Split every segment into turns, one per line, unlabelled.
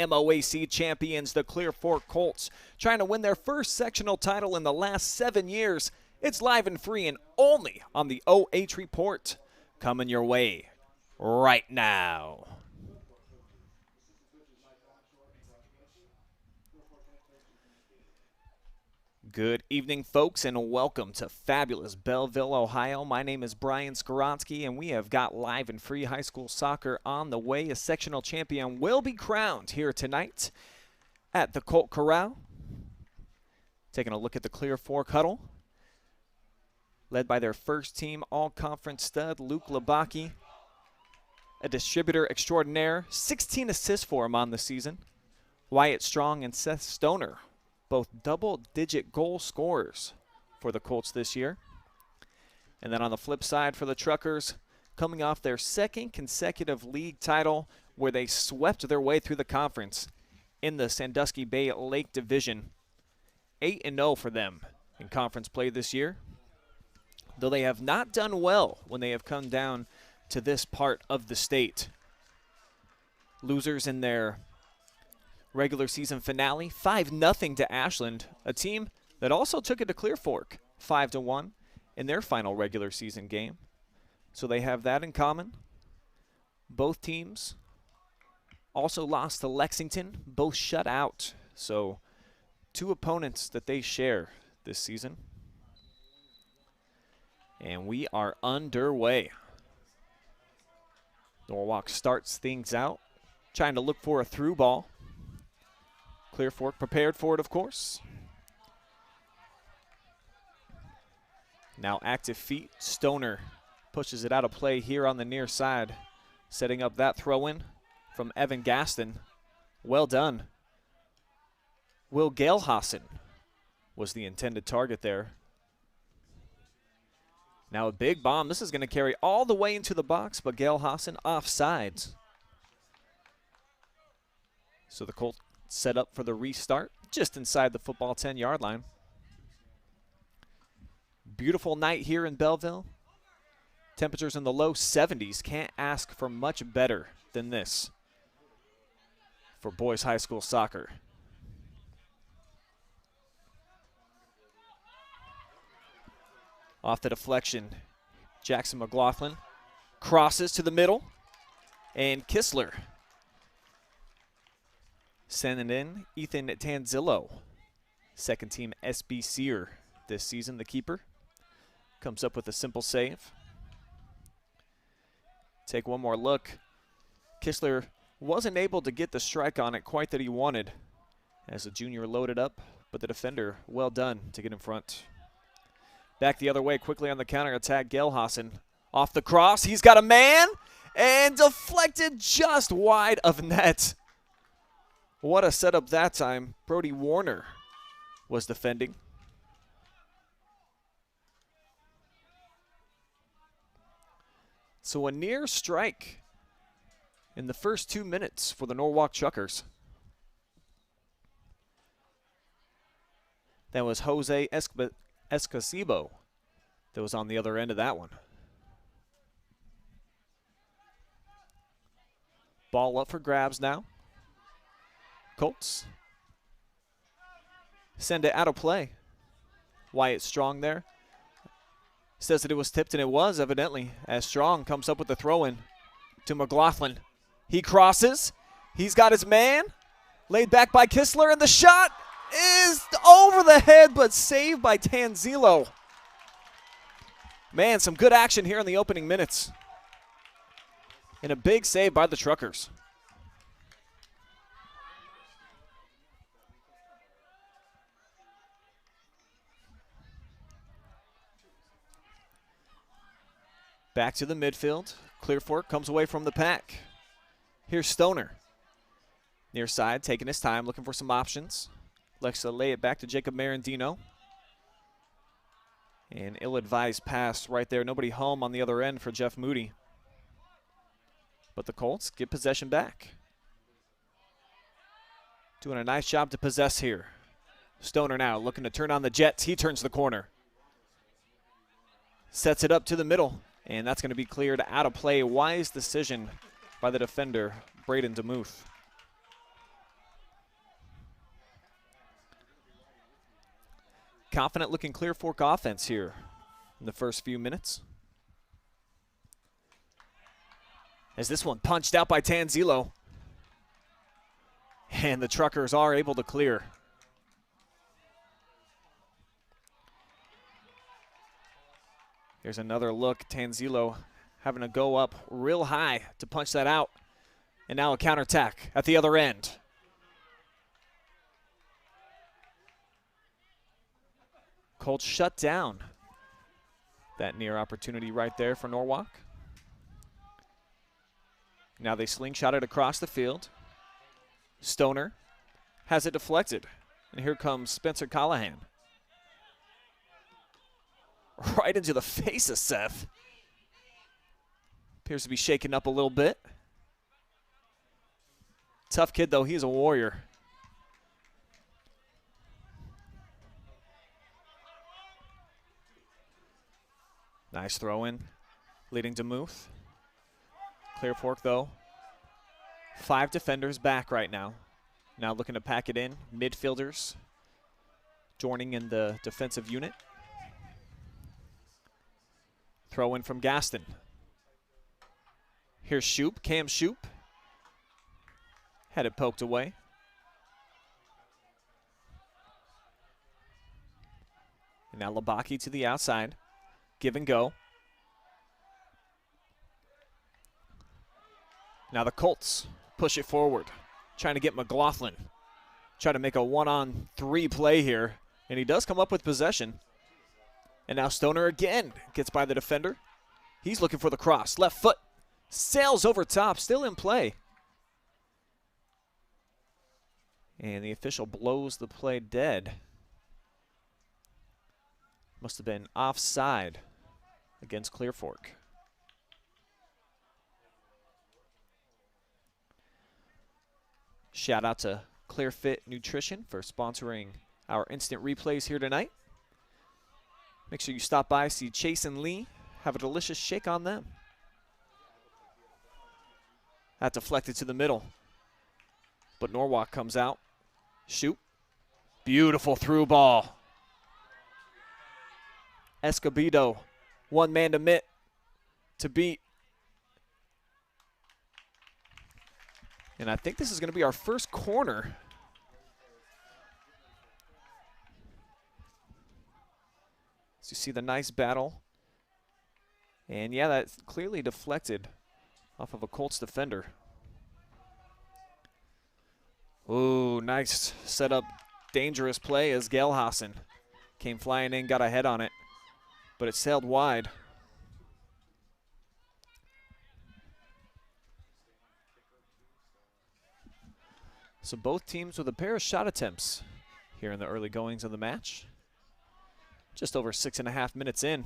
MOAC champions, the Clearfork Colts, trying to win their first sectional title in the last 7 years. It's live and free and only on the OH Report. Coming your way right now. Good evening, folks, and welcome to fabulous Belleville, Ohio. My name is Brian Skowronski, and we have got live and free high school soccer on the way. A sectional champion will be crowned here tonight at the Colt Corral. Taking a look at the Clearfork huddle, led by their first team all-conference stud, Luke Labaki, a distributor extraordinaire, 16 assists for him on the season. Wyatt Strong and Seth Stoner, both double-digit goal scorers for the Colts this year. And then on the flip side for the Truckers, coming off their second consecutive league title where they swept their way through the conference in the Sandusky Bay Lake Division. 8-0 for them in conference play this year, though they have not done well when they have come down to this part of the state. Losers in their regular season finale, 5-0 to Ashland, a team that also took it to Clearfork, 5-1 in their final regular season game. So they have that in common. Both teams also lost to Lexington, both shut out. So 2 opponents that they share this season. And we are underway. Norwalk starts things out, trying to look for a through ball. ClearFit prepared for it, of course. Now active feet. Stoner pushes it out of play here on the near side, setting up that throw-in from Evan Gaston. Well done. Will Gailhausen was the intended target there. Now a big bomb. This is going to carry all the way into the box, but Gailhausen offsides. So the Colts set up for the restart just inside the football 10-yard line. Beautiful night here in Belleville. Temperatures in the low 70s. Can't ask for much better than this for boys high school soccer. Off the deflection, Jackson McLaughlin crosses to the middle, and Kistler sending in Ethan Tanzillo, second team SBCer this season. The keeper comes up with a simple save. Take one more look. Kistler wasn't able to get the strike on it quite that he wanted as the junior loaded up, but the defender, well done to get in front. Back the other way quickly on the counter attack. Gailhausen off the cross. He's got a man and deflected just wide of net. What a setup that time. Brody Warner was defending. So a near strike in the first 2 minutes for the Norwalk Chuckers. That was Jose Escasibo that was on the other end of that one. Ball up for grabs now. Colts send it out of play. Wyatt Strong there says that it was tipped, and it was evidently, as Strong comes up with the throw-in to McLaughlin. He crosses. He's got his man. Laid back by Kistler, and the shot is over the head, but saved by Tanzillo. Man, some good action here in the opening minutes. And a big save by the Truckers. Back to the midfield. ClearFit comes away from the pack. Here's Stoner. Near side, taking his time, looking for some options. Likes to lay it back to Jacob Marandino. An ill-advised pass right there. Nobody home on the other end for Jeff Moody. But the Colts get possession back. Doing a nice job to possess here. Stoner now looking to turn on the Jets. He turns the corner. Sets it up to the middle. And that's going to be cleared out of play. Wise decision by the defender, Braden DeMuth. Confident looking Clear Fork offense here in the first few minutes. As this one punched out by Tanzillo. And the Truckers are able to clear. Here's another look. Tanzillo having to go up real high to punch that out. And now a counterattack at the other end. Colts shut down that near opportunity right there for Norwalk. Now they slingshot it across the field. Stoner has it deflected. And here comes Spencer Callahan. Right into the face of Seth. Appears to be shaken up a little bit. Tough kid, though. He's a warrior. Nice throw in, leading to Muth. ClearFit, though. 5 defenders back right now. Now looking to pack it in. Midfielders joining in the defensive unit. Throw in from Gaston. Here's Shoop, Cam Shoop. Had it poked away. And now Labaki to the outside. Give and go. Now the Colts push it forward. Trying to get McLaughlin. Try to make a 1-on-3 play here. And he does come up with possession. And now Stoner again gets by the defender. He's looking for the cross. Left foot. Sails over top. Still in play. And the official blows the play dead. Must have been offside against Clear Fork. Shout out to ClearFit Nutrition for sponsoring our instant replays here tonight. Make sure you stop by, see Chase and Lee. Have a delicious shake on them. That deflected to the middle. But Norwalk comes out. Shoot. Beautiful through ball. Escobedo, one man to beat. And I think this is going to be our first corner. So you see the nice battle. And yeah, that's clearly deflected off of a Colts defender. Ooh, nice setup, dangerous play as Gelhassen came flying in, got a head on it, but it sailed wide. So both teams with a pair of shot attempts here in the early goings of the match. Just over 6.5 minutes in,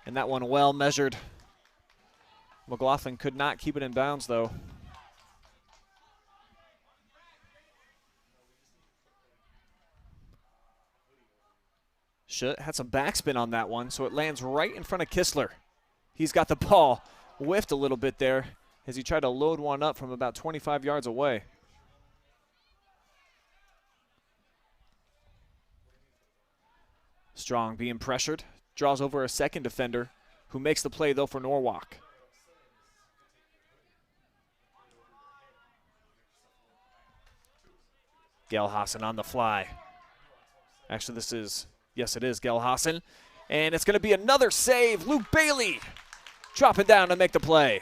and that one well measured. McLaughlin could not keep it in bounds though. Schutt had some backspin on that one, so it lands right in front of Kistler. He's got the ball, whiffed a little bit there as he tried to load one up from about 25 yards away. Strong being pressured, draws over a second defender who makes the play though for Norwalk. Gelhassen on the fly. Actually, this is, yes it is Gelhassen. And it's going to be another save. Luke Bailey dropping down to make the play.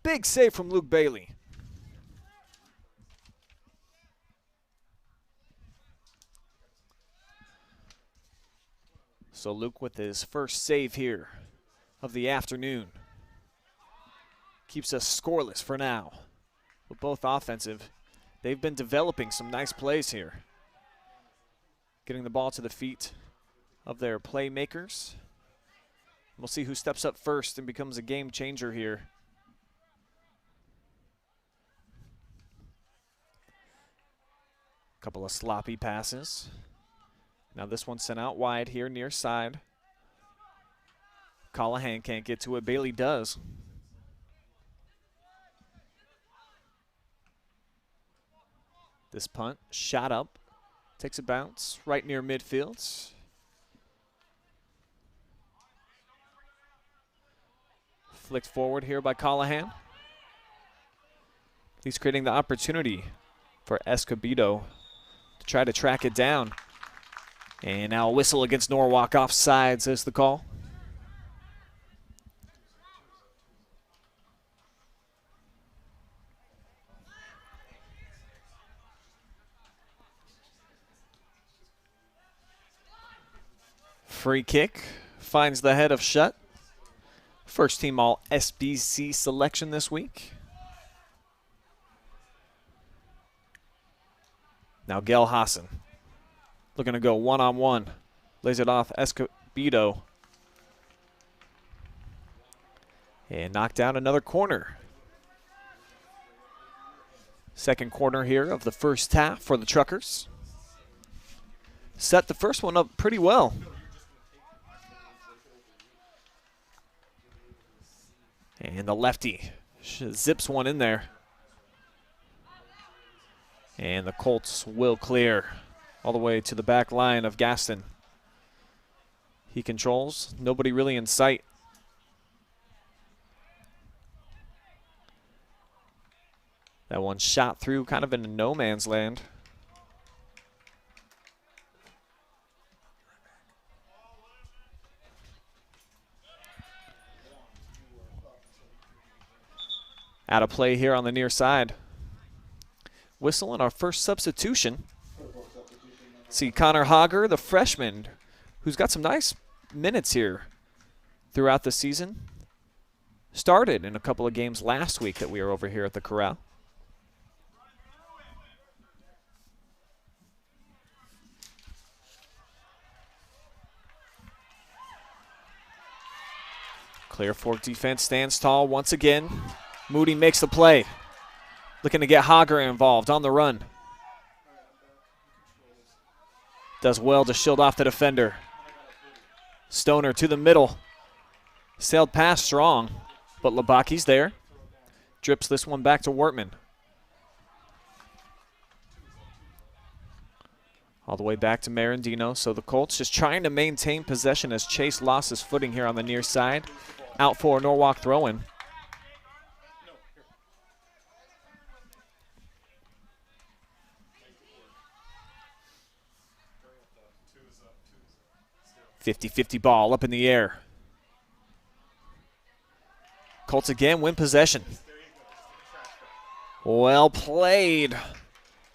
Big save from Luke Bailey. So Luke with his first save here of the afternoon. Keeps us scoreless for now. But both offensive. They've been developing some nice plays here. Getting the ball to the feet of their playmakers. We'll see who steps up first and becomes a game changer here. Couple of sloppy passes. Now this one sent out wide here near side. Callahan can't get to it. Bailey does. This punt shot up. Takes a bounce right near midfield. Flicked forward here by Callahan. He's creating the opportunity for Escobedo to try to track it down. And now a whistle against Norwalk. Offsides is the call. Free kick finds the head of Schutt. First team all SBC selection this week. Now Gelhassen looking to go one-on-one. Lays it off Escobedo. And knocked down another corner. Second corner here of the first half for the Truckers. Set the first one up pretty well. And the lefty zips one in there. And the Colts will clear all the way to the back line of Gaston. He controls, nobody really in sight. That one shot through kind of into no man's land. Out of play here on the near side. Whistle and our first substitution. See Connor Hager, the freshman, who's got some nice minutes here throughout the season. Started in a couple of games last week that we were over here at the Corral. ClearFit defense stands tall once again. Moody makes the play. Looking to get Hager involved on the run. Does well to shield off the defender. Stoner to the middle. Sailed past strong, but Labaki's there. Drips this one back to Wortman. All the way back to Marandino. So the Colts just trying to maintain possession as Chase lost his footing here on the near side. Out for a Norwalk throw-in. .50-50 ball up in the air. Colts again win possession. Well played.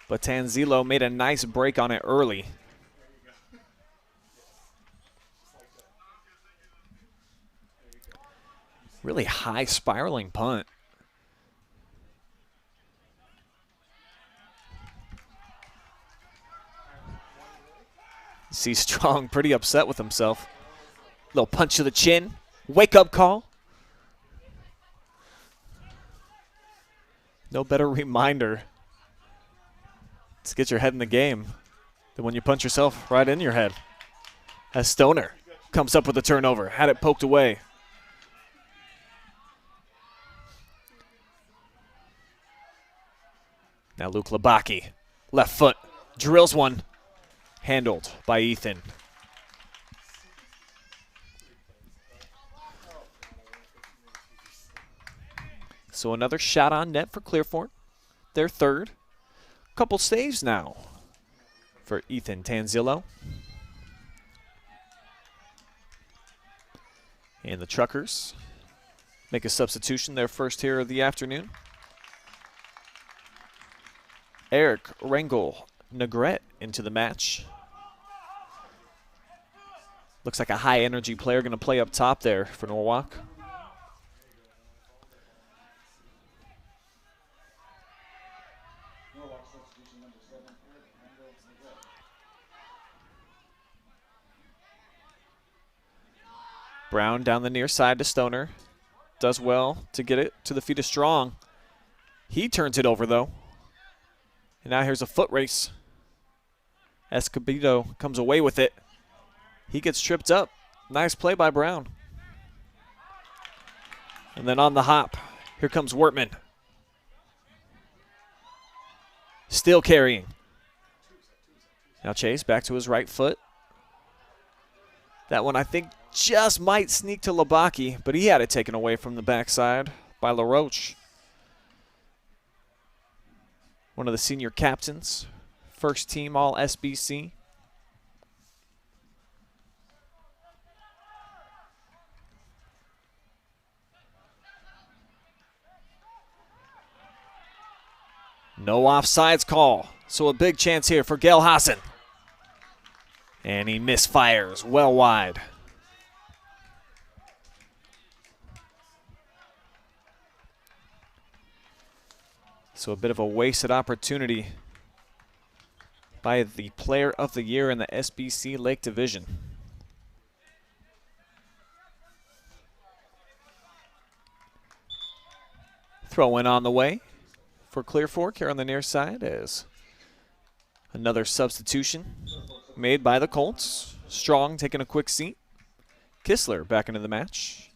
But Tanzilo made a nice break on it early. Really high spiraling punt. See Strong pretty upset with himself. Little punch to the chin. Wake up call. No better reminder to get your head in the game than when you punch yourself right in your head. As Stoner comes up with the turnover. Had it poked away. Now Luke Labaki, left foot, drills one. Handled by Ethan. So another shot on net for ClearFit. Their third. Couple saves now for Ethan Tanzilo. And the Truckers make a substitution, their first here of the afternoon. Eric Rengel Negret into the match. Looks like a high energy player going to play up top there for Norwalk. Brown down the near side to Stoner. Does well to get it to the feet of Strong. He turns it over though. And now here's a foot race. Escobedo comes away with it. He gets tripped up. Nice play by Brown. And then on the hop, here comes Wortman. Still carrying. Now Chase back to his right foot. That one I think just might sneak to Labaki, but he had it taken away from the backside by LaRoche. One of the senior captains. First team all SBC. No offsides call, so a big chance here for Gail Hassan. And he misfires well wide. So a bit of a wasted opportunity by the player of the year in the SBC Lake Division. Throw in on the way for ClearFit here on the near side as another substitution made by the Colts. Strong taking a quick seat. Kistler back into the match.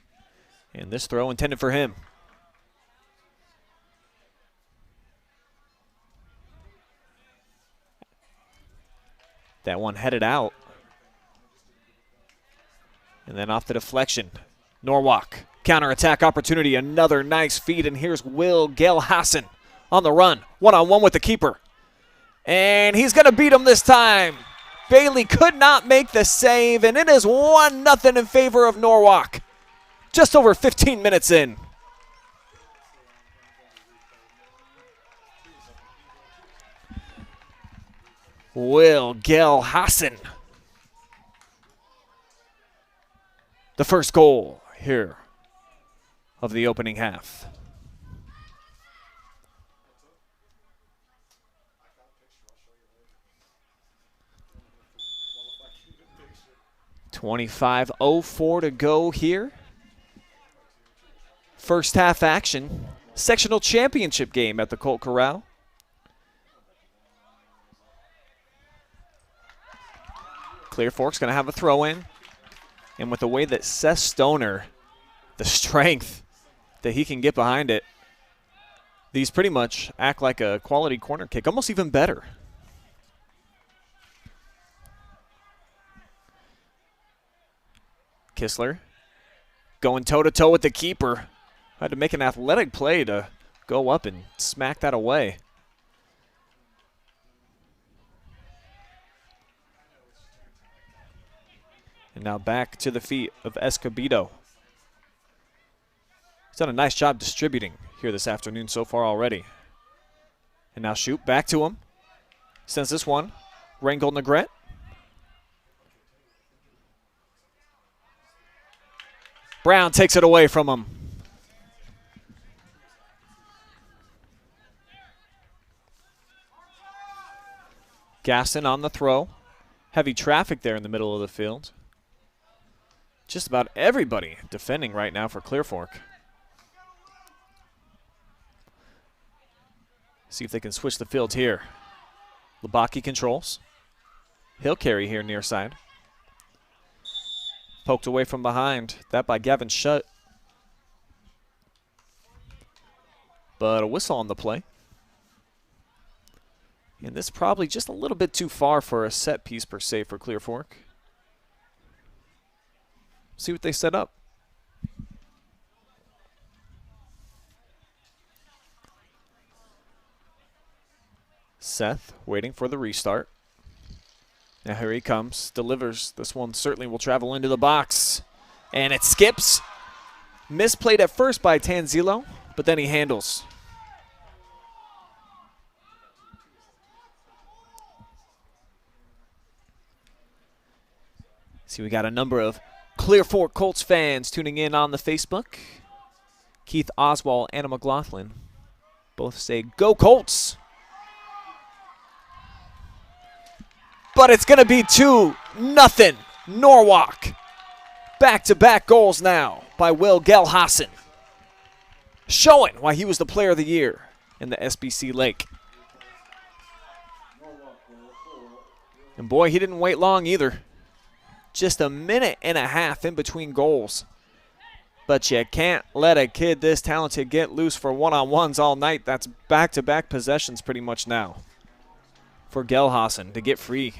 And this throw intended for him. That one headed out. And then off the deflection. Norwalk, counterattack opportunity, another nice feed, and here's Will Gail Hassan on the run. One-on-one with the keeper. And he's going to beat him this time. Bailey could not make the save, and it is 1-0 in favor of Norwalk. Just over 15 minutes in. Will Gelhassen. The first goal here of the opening half. .25:04 to go here. First half action. Sectional championship game at the Colt Corral. Clear Fork's going to have a throw in. And with the way that Seth Stoner, the strength that he can get behind it, these pretty much act like a quality corner kick, almost even better. Kistler going toe-to-toe with the keeper. Had to make an athletic play to go up and smack that away. And now back to the feet of Escobedo. He's done a nice job distributing here this afternoon so far already. And now shoot back to him. Sends this one. Rangel Negrete. Brown takes it away from him. Gaston on the throw. Heavy traffic there in the middle of the field. Just about everybody defending right now for Clear Fork. See if they can switch the field here. Labaki controls. He'll carry here near side. Poked away from behind. That by Gavin Shutt. But a whistle on the play. And this is probably just a little bit too far for a set piece per se for Clear Fork. See what they set up. Seth waiting for the restart. Now here he comes, delivers. This one certainly will travel into the box. And it skips. Misplayed at first by Tanzilo, but then he handles. See, we got a number of Clear Fork Colts fans tuning in on the Facebook. Keith Oswald, Anna McLaughlin both say, "Go Colts!" But it's going to be 2-0 Norwalk. Back-to-back goals now by Will Gelhassen. Showing why he was the player of the year in the SBC Lake. And boy, he didn't wait long either. Just a minute and a half in between goals. But you can't let a kid this talented get loose for one-on-ones all night. That's back-to-back possessions pretty much now for Gelhassen to get free.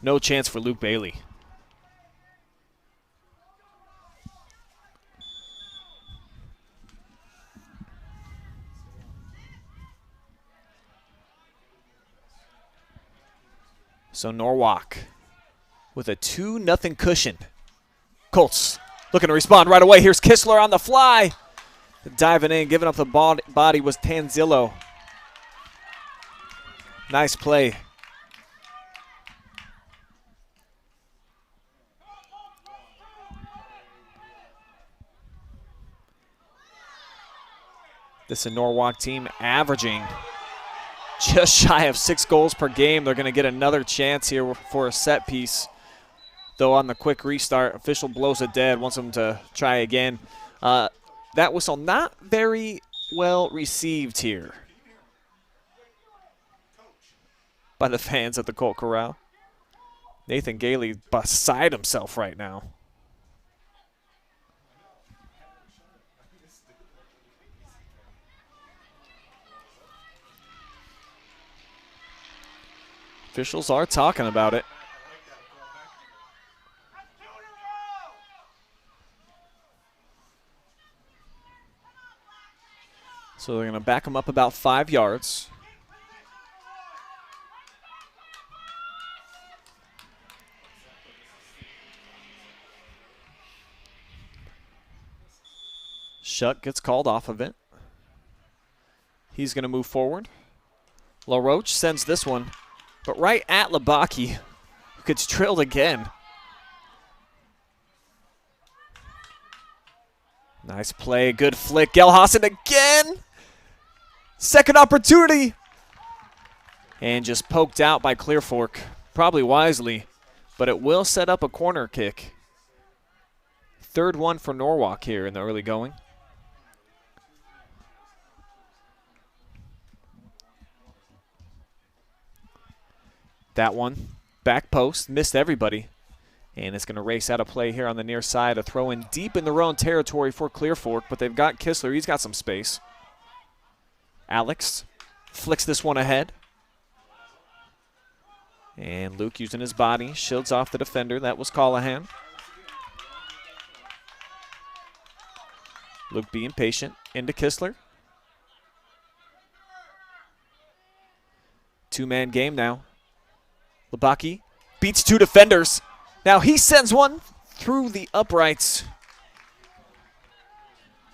No chance for Luke Bailey. So Norwalk with a 2-0 cushion. Colts looking to respond right away. Here's Kistler on the fly. Diving in, giving up the body was Tanzilo. Nice play. This is a Norwalk team averaging just shy of 6 goals per game. They're going to get another chance here for a set piece. Though on the quick restart, official blows it dead, wants them to try again. That whistle not very well received here by the fans at the Colt Corral. Nathan Gailey beside himself right now. Officials are talking about it. So they're going to back him up about 5 yards. Shutt gets called off of it. He's going to move forward. LaRoche sends this one, but right at Labaki, who gets drilled again. Nice play, good flick. Gelhassen again. Second opportunity. And just poked out by ClearFork, probably wisely, but it will set up a corner kick. Third one for Norwalk here in the early going. That one, back post, missed everybody. And it's going to race out of play here on the near side. A throw in deep in their own territory for ClearFork, but they've got Kistler. He's got some space. Alex flicks this one ahead. And Luke using his body, shields off the defender. That was Callahan. Luke being patient, into Kistler. Two-man game now. Labaki beats 2 defenders. Now he sends one through the uprights.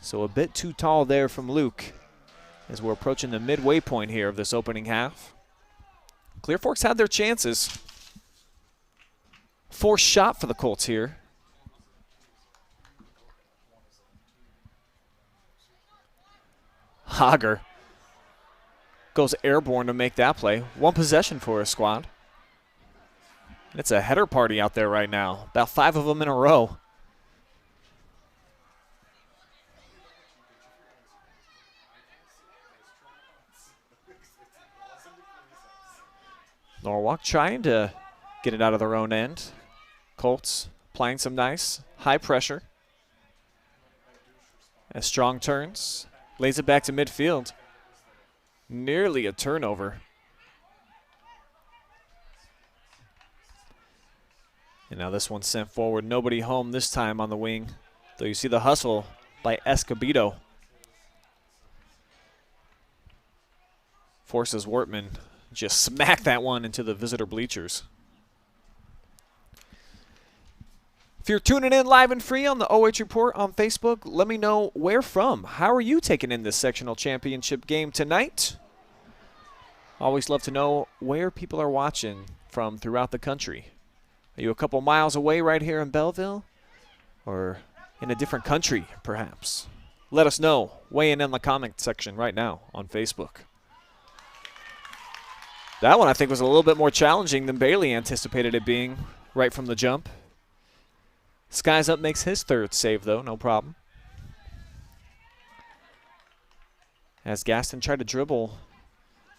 So a bit too tall there from Luke as we're approaching the midway point here of this opening half. ClearFork's had their chances. Forced shot for the Colts here. Hager goes airborne to make that play. One possession for his squad. It's a header party out there right now. About 5 of them in a row. Norwalk trying to get it out of their own end. Colts applying some nice high pressure. As Strong turns, lays it back to midfield. Nearly a turnover. And now this one's sent forward. Nobody home this time on the wing. Though you see the hustle by Escobedo. Forces Wortman just smack that one into the visitor bleachers. If you're tuning in live and free on the OH Report on Facebook, let me know where from. How are you taking in this sectional championship game tonight? Always love to know where people are watching from throughout the country. Are you a couple miles away right here in Belleville? Or in a different country, perhaps? Let us know. Weigh in the comment section right now on Facebook. That one I think was a little bit more challenging than Bailey anticipated it being right from the jump. Skies Up makes his third save, though, no problem. As Gaston tried to dribble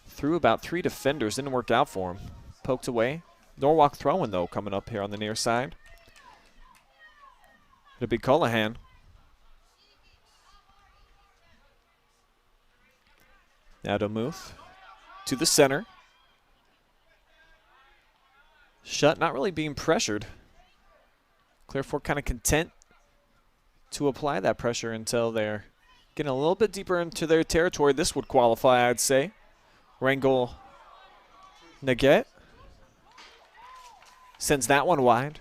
through about 3 defenders, didn't work out for him. Poked away. Norwalk throwing, though, coming up here on the near side. It'll be Callahan. Now to Muth. To the center. Shutt not really being pressured. ClearFork kind of content to apply that pressure until they're getting a little bit deeper into their territory. This would qualify, I'd say. Rangel Naget sends that one wide.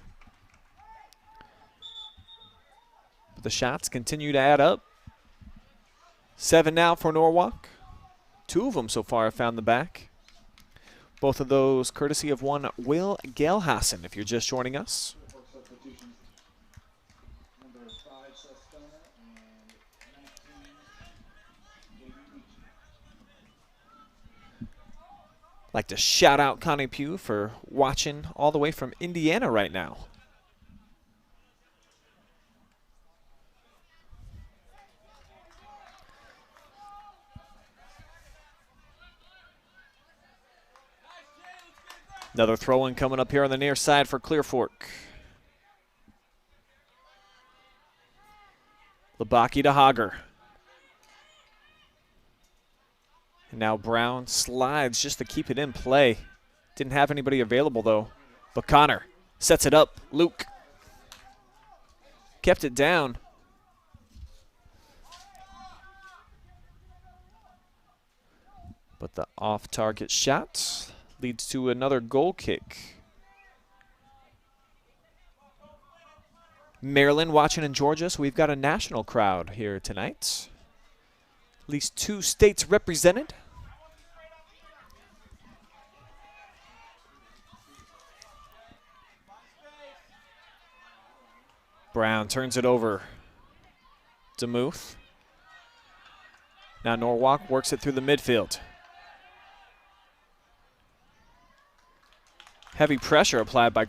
But the shots continue to add up. 7 now for Norwalk. 2 of them so far have found the back. Both of those courtesy of one Will Gelhassen, if you're just joining us. Like to shout out Connie Pugh for watching all the way from Indiana right now. Another throw-in coming up here on the near side for ClearFork. Labaki to Hager. And now Brown slides just to keep it in play. Didn't have anybody available, though. But Connor sets it up. Luke kept it down. But the off-target shot leads to another goal kick. Maryland watching in Georgia, so we've got a national crowd here tonight. At least 2 states represented. Brown turns it over. Demuth. Now Norwalk works it through the midfield. Heavy pressure applied by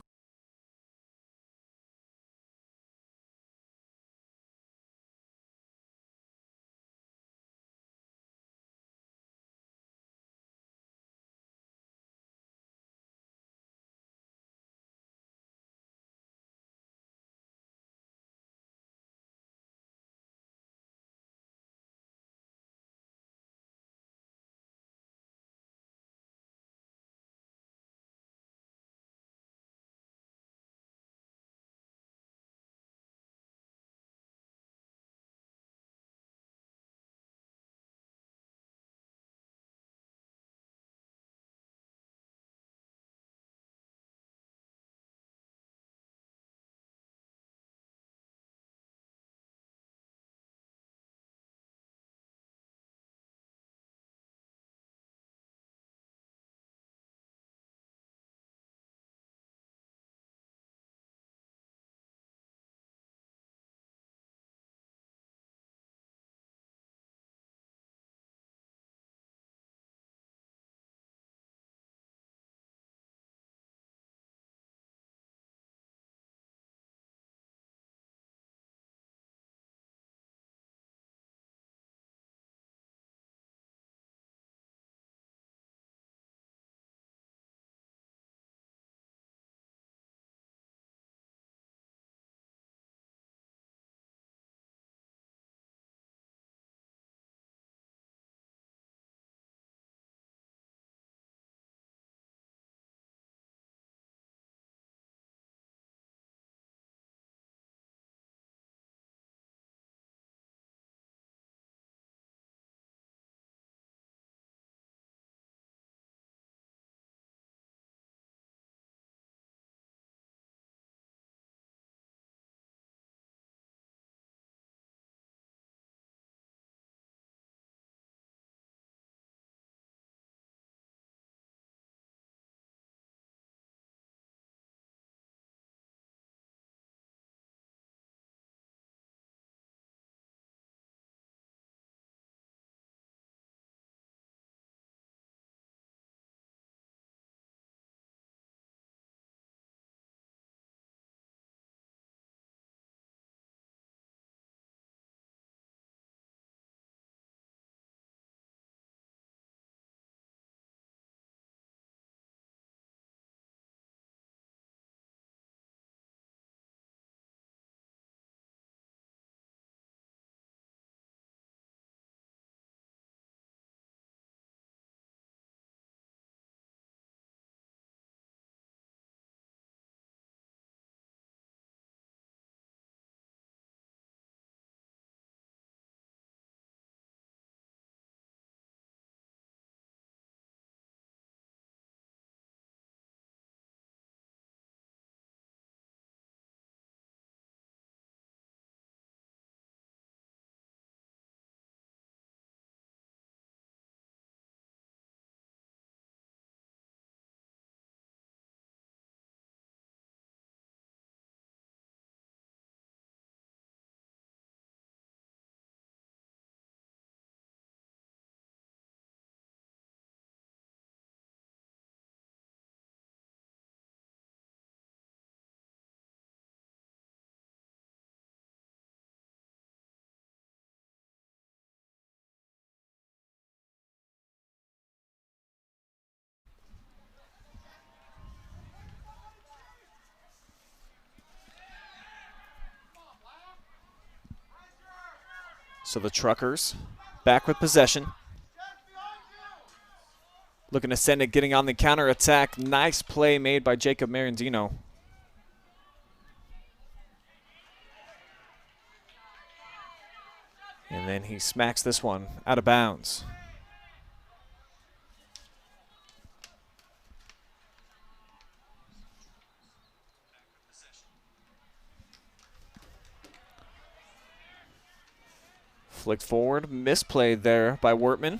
so the Truckers back with possession. Looking to send it, getting on the counterattack. Nice play made by Jacob Marandino. And then he smacks this one out of bounds. Flicked forward, misplayed there by Wortman.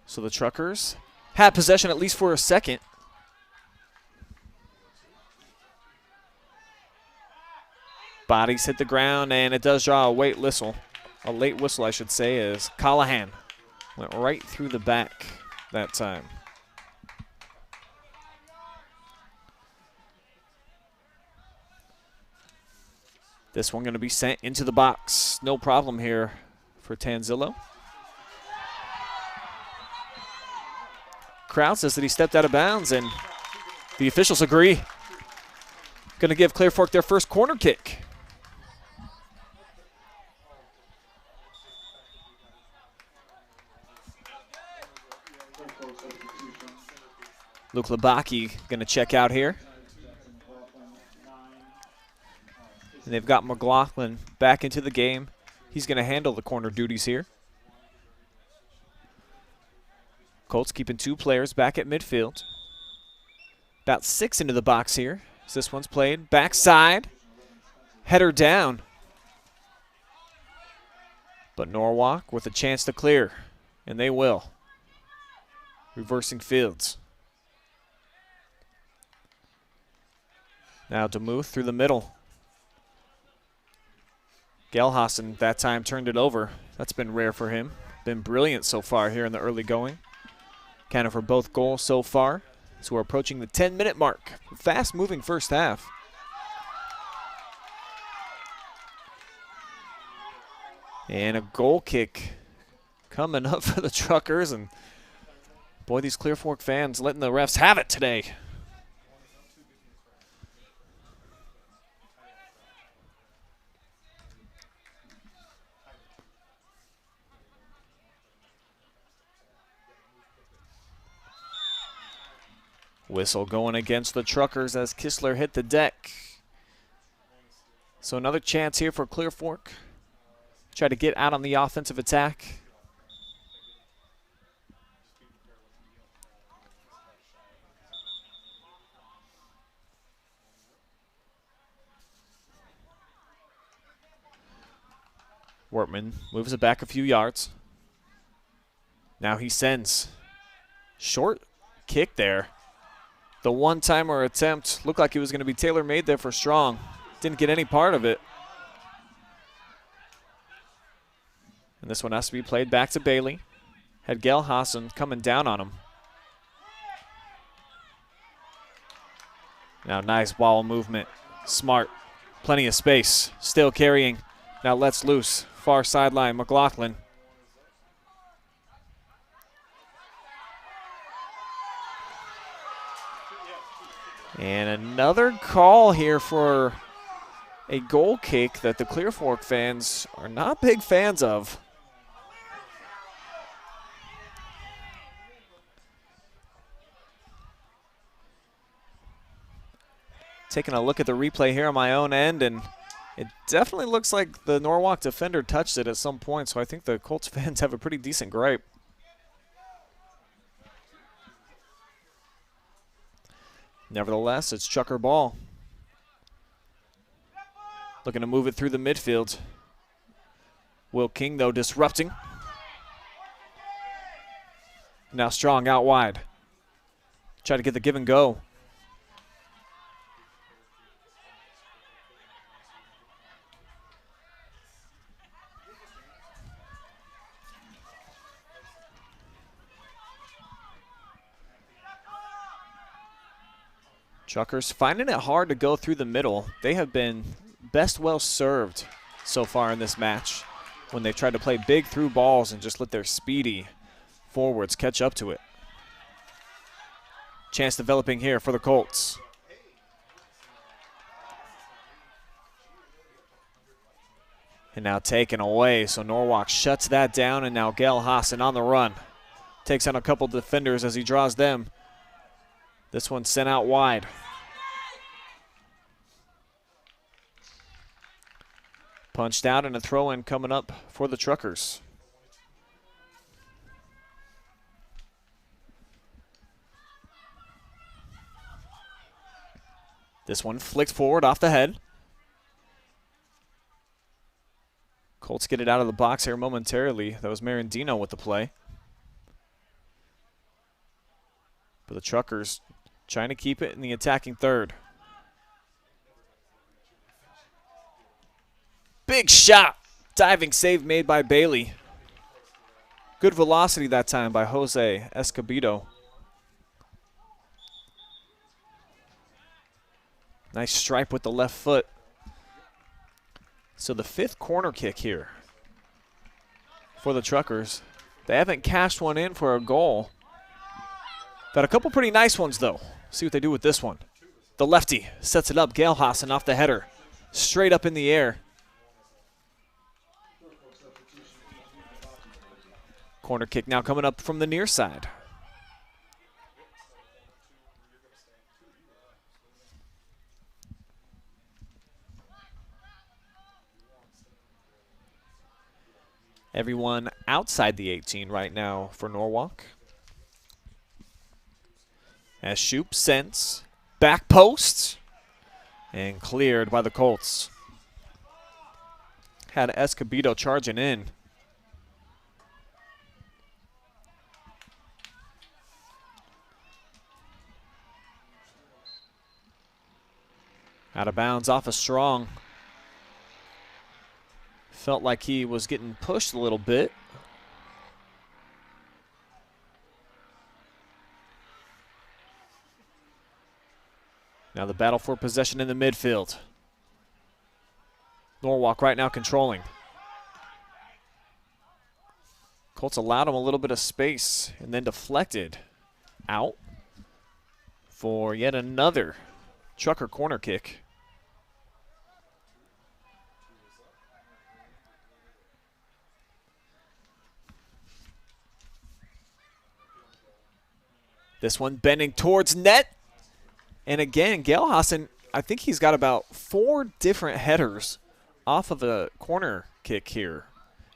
So the Truckers had possession at least for a second. Bodies hit the ground, and it does draw a late whistle. A late whistle, I should say, as Callahan went right through the back that time. This one going to be sent into the box. No problem here for Tanzillo. Crowd says that he stepped out of bounds, and the officials agree. Going to give Clear Fork their first corner kick. Luke Labaki going to check out here. And they've got McLaughlin back into the game. He's going to handle the corner duties here. Colts keeping 2 players back at midfield. About 6 into the box here. As this one's played. Backside. Header down. But Norwalk with a chance to clear. And they will. Reversing fields. Now DeMuth through the middle. Gelhassen that time turned it over. That's been rare for him. Been brilliant so far here in the early going. Counted for both goals so far. So we're approaching the 10-minute mark. Fast-moving first half. And a goal kick coming up for the Truckers. And boy, these Clear Fork fans letting the refs have it today. Whistle going against the Truckers as Kistler hit the deck. So another chance here for Clear Fork. Try to get out on the offensive attack. Wortman moves it back a few yards. Now he sends. Short kick there. The one-timer attempt looked like it was going to be tailor-made there for Strong. Didn't get any part of it. And this one has to be played back to Bailey. Had Gelhassen coming down on him. Now nice ball movement. Smart. Plenty of space. Still carrying. Now lets loose. Far sideline, McLaughlin. And another call here for a goal kick that the Clear Fork fans are not big fans of. Taking a look at the replay here on my own end, and it definitely looks like the Norwalk defender touched it at some point, so I think the Colts fans have a pretty decent gripe. Nevertheless, it's Chucker ball. Looking to move it through the midfield. Will King, though, disrupting. Now Strong out wide. Try to get the give and go. Truckers finding it hard to go through the middle. They have been best well served so far in this match when they've tried to play big through balls and just let their speedy forwards catch up to it. Chance developing here for the Colts. And now taken away, so Norwalk shuts that down, and now Gelhassen on the run. Takes on a couple defenders as he draws them. This one sent out wide. Punched out and a throw-in coming up for the Truckers. This one flicked forward off the head. Colts get it out of the box here momentarily. That was Marandino with the play. But the Truckers trying to keep it in the attacking third. Big shot. Diving save made by Bailey. Good velocity that time by Jose Escobedo. Nice stripe with the left foot. So the 5th corner kick here for the Truckers. They haven't cashed one in for a goal. Got a couple pretty nice ones, though. See what they do with this one. The lefty sets it up. Gail Hassan off the header. Straight up in the air. Corner kick now coming up from the near side. Everyone outside the 18 right now for Norwalk. As Shoop sends back post and cleared by the Colts. Had Escobedo charging in. Out of bounds off of Strong. Felt like he was getting pushed a little bit. Now the battle for possession in the midfield. Norwalk right now controlling. Colts allowed him a little bit of space and then deflected out for yet another Trucker corner kick. This one bending towards net. And again, Gail Hassan, I think he's got about 4 different headers off of a corner kick here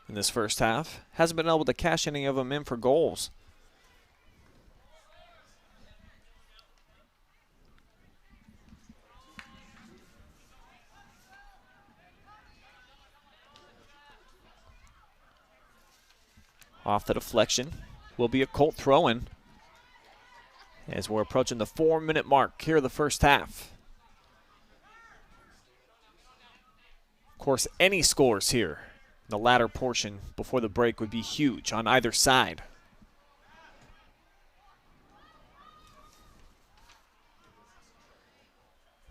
in this first half. Hasn't been able to cash any of them in for goals. Off the deflection will be a Colt throw-in as we're approaching the 4-minute mark here of the first half. Of course, any scores here in the latter portion before the break would be huge on either side.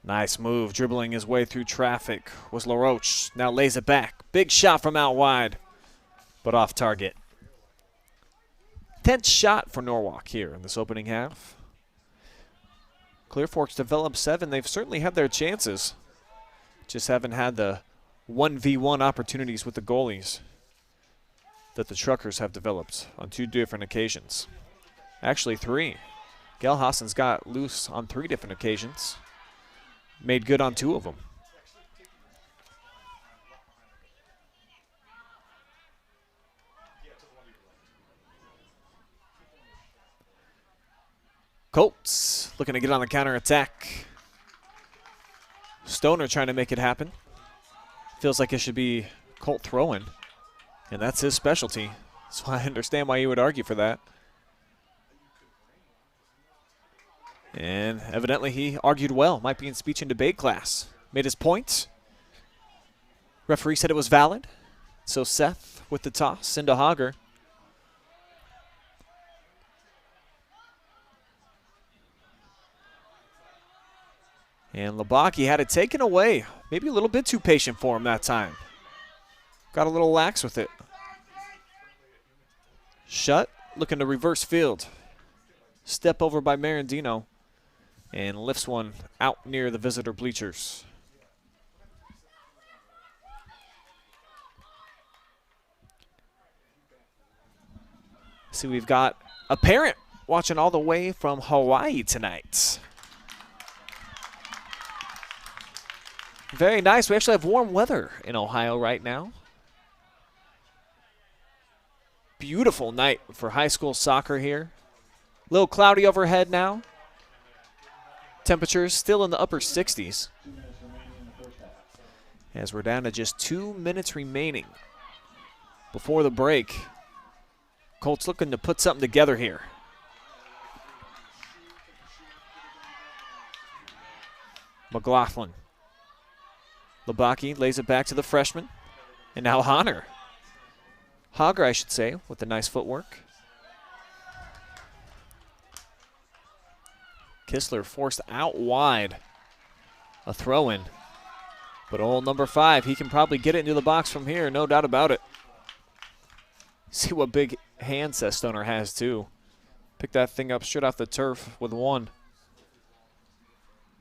Nice move, dribbling his way through traffic was LaRoche. Now lays it back. Big shot from out wide, but off target. 10th shot for Norwalk here in this opening half. Clear Fork's developed 7. They've certainly had their chances. Just haven't had the 1v1 opportunities with the goalies that the Truckers have developed on 2 different occasions. Actually 3. Gail Hassan's got loose on 3 different occasions. Made good on 2 of them. Colts looking to get on the counterattack. Stoner trying to make it happen. Feels like it should be Colt throwing, and that's his specialty. So I understand why you would argue for that. And evidently he argued well. Might be in speech and debate class. Made his point. Referee said it was valid. So Seth with the toss into Hager. And Labaki had it taken away. Maybe a little bit too patient for him that time. Got a little lax with it. Shutt looking to reverse field. Step over by Marandino. And lifts one out near the visitor bleachers. See, we've got a parent watching all the way from Hawaii tonight. Very nice. We actually have warm weather in Ohio right now. Beautiful night for high school soccer here. A little cloudy overhead now. Temperatures still in the upper 60s. As we're down to just 2 minutes remaining before the break. Colts looking to put something together here. McLaughlin. Labaki lays it back to the freshman. And now Hogger, I should say, with the nice footwork. Kistler forced out wide. A throw in. But old number 5, he can probably get it into the box from here, no doubt about it. See what big hands that Stoner has, too. Pick that thing up straight off the turf with one.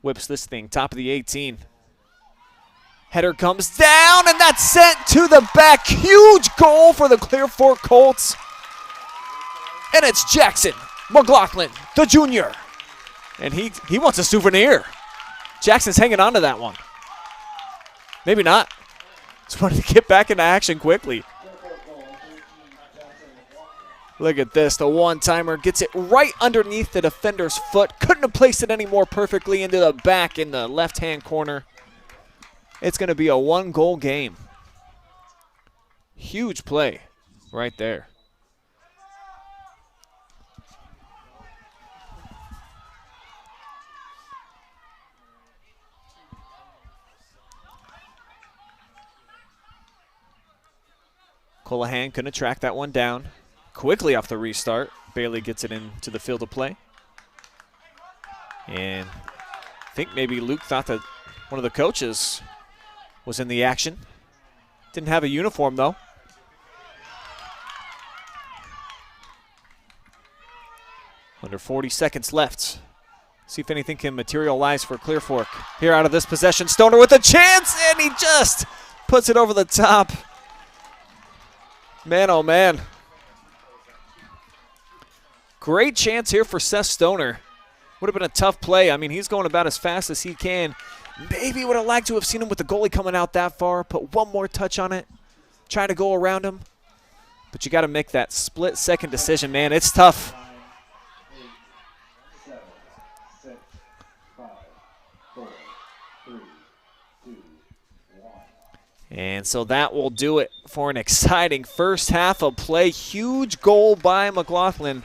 Whips this thing, top of the 18. Header comes down, and that's sent to the back. Huge goal for the Clear Fork Colts. And it's Jackson McLaughlin, the junior. And he wants a souvenir. Jackson's hanging on to that one. Maybe not. Just wanted to get back into action quickly. Look at this. The one-timer gets it right underneath the defender's foot. Couldn't have placed it any more perfectly into the back in the left-hand corner. It's going to be a one-goal game. Huge play right there. Colohan couldn't track that one down. Quickly off the restart. Bailey gets it into the field of play. And I think maybe Luke thought that one of the coaches was in the action. Didn't have a uniform, though. Under 40 seconds left. See if anything can materialize for Clear Fork. Here out of this possession, Stoner with a chance, and he just puts it over the top. Man, oh man. Great chance here for Seth Stoner. Would have been a tough play. I mean, he's going about as fast as he can. Maybe would have liked to have seen him with the goalie coming out that far. Put one more touch on it. Try to go around him. But you got to make that split-second decision, man. It's tough.
9, 8, 7, 6, 5, 4, 3, 2, 1.
And so that will do it for an exciting first half of play. Huge goal by McLaughlin.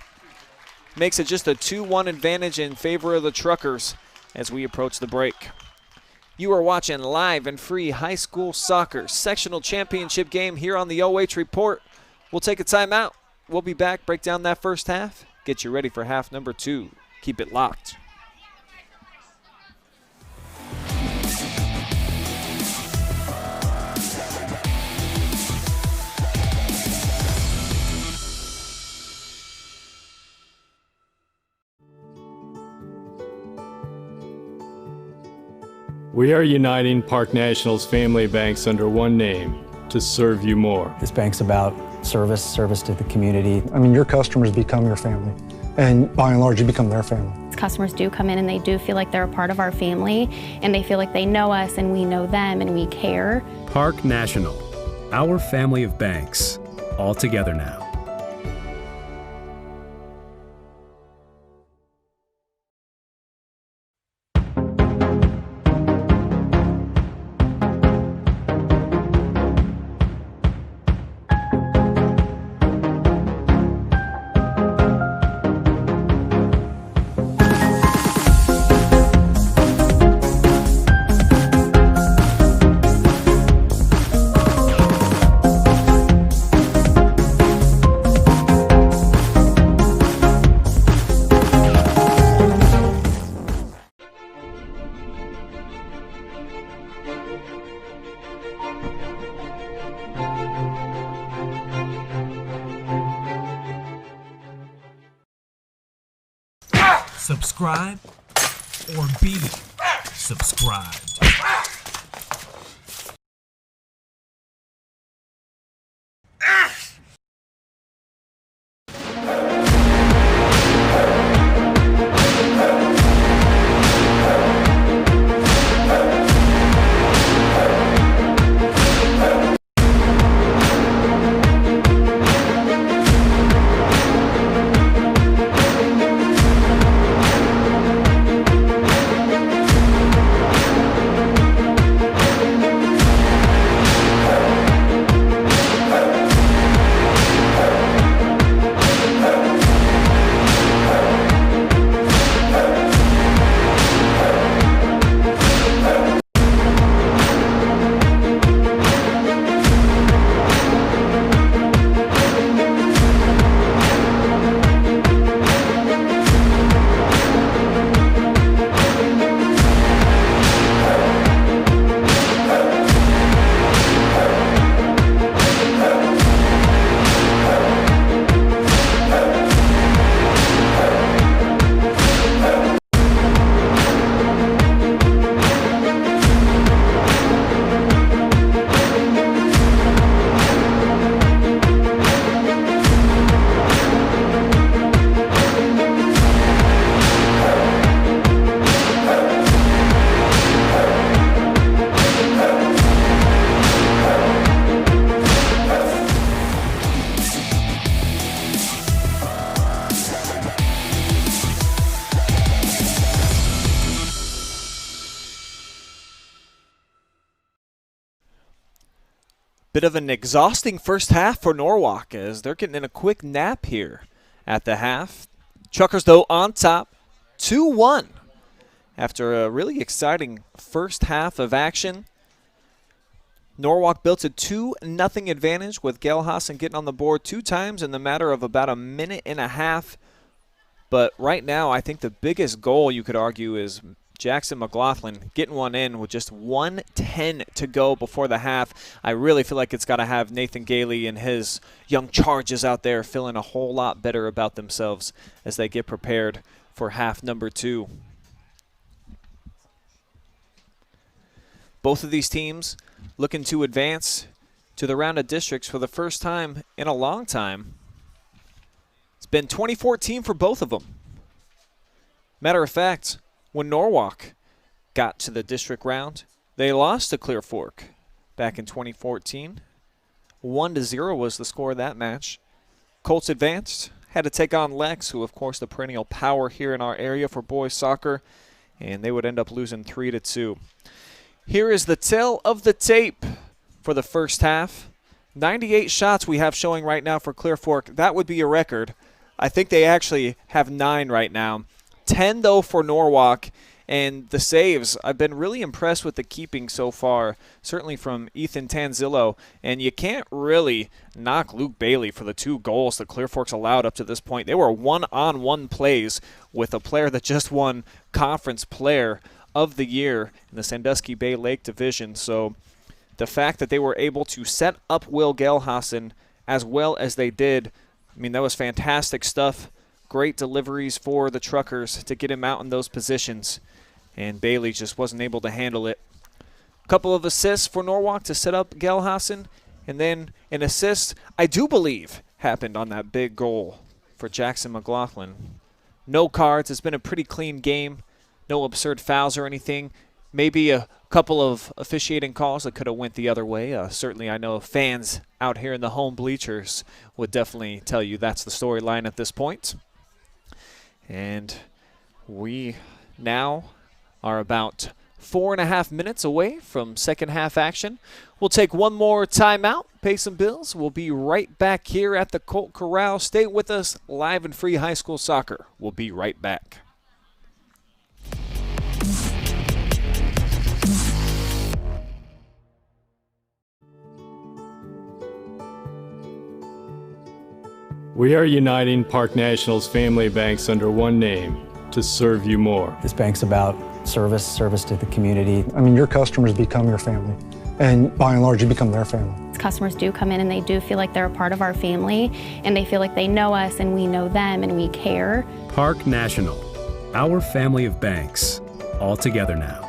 Makes it just a 2-1 advantage in favor of the Truckers as we approach the break. You are watching live and free high school soccer sectional championship game here on the OH Report. We'll take a timeout. We'll be back, break down that first half, get you ready for half number 2. Keep it locked.
We are uniting Park National's family banks under one name to serve you more.
This bank's about service to the community.
I mean, your customers become your family, and by and large, you become their family.
Customers do come in and they do feel like they're a part of our family, and they feel like they know us and we know them and we care.
Park National, our family of banks, all together now.
Subscribe or be subscribed.
Bit of an exhausting first half for Norwalk as they're getting in a quick nap here at the half. Truckers, though, on top, 2-1 after a really exciting first half of action. Norwalk built a 2-0 advantage with Gelhassen getting on the board 2 times in the matter of about a minute and a half. But right now, I think the biggest goal you could argue is Jackson McLaughlin getting one in with just 1:10 to go before the half. I really feel like it's got to have Nathan Gailey and his young charges out there feeling a whole lot better about themselves as they get prepared for half number 2. Both of these teams looking to advance to the round of districts for the first time in a long time. It's been 2014 for both of them. Matter of fact, when Norwalk got to the district round, they lost to Clear Fork back in 2014. 1-0 was the score of that match. Colts advanced, had to take on Lex, who of course the perennial power here in our area for boys soccer, and they would end up losing 3-2. Here is the tale of the tape for the first half. 98 shots we have showing right now for Clear Fork. That would be a record. I think they actually have 9 right now. 10, though, for Norwalk. And the saves, I've been really impressed with the keeping so far, certainly from Ethan Tanzillo. And you can't really knock Luke Bailey for the 2 goals that Clear Fork's allowed up to this point. They were one-on-one plays with a player that just won Conference Player of the Year in the Sandusky Bay Lake Division. So the fact that they were able to set up Will Gelhassen as well as they did, I mean, that was fantastic stuff. Great deliveries for the Truckers to get him out in those positions, and Bailey just wasn't able to handle it. A couple of assists for Norwalk to set up Gelhassen, and then an assist, I do believe, happened on that big goal for Jackson McLaughlin. No cards. It's been a pretty clean game. No absurd fouls or anything. Maybe a couple of officiating calls that could have went the other way. Certainly I know fans out here in the home bleachers would definitely tell you that's the storyline at this point. And we now are about 4.5 minutes away from second half action. We'll take one more timeout, pay some bills. We'll be right back here at the Colt Corral. Stay with us, live and free high school soccer. We'll be right back.
We are uniting Park National's family banks under one name to serve you more.
This bank's about service to the community.
I mean, your customers become your family, and by and large, you become their family.
Customers do come in and they do feel like they're a part of our family, and they feel like they know us and we know them and we care.
Park National, our family of banks, all together now.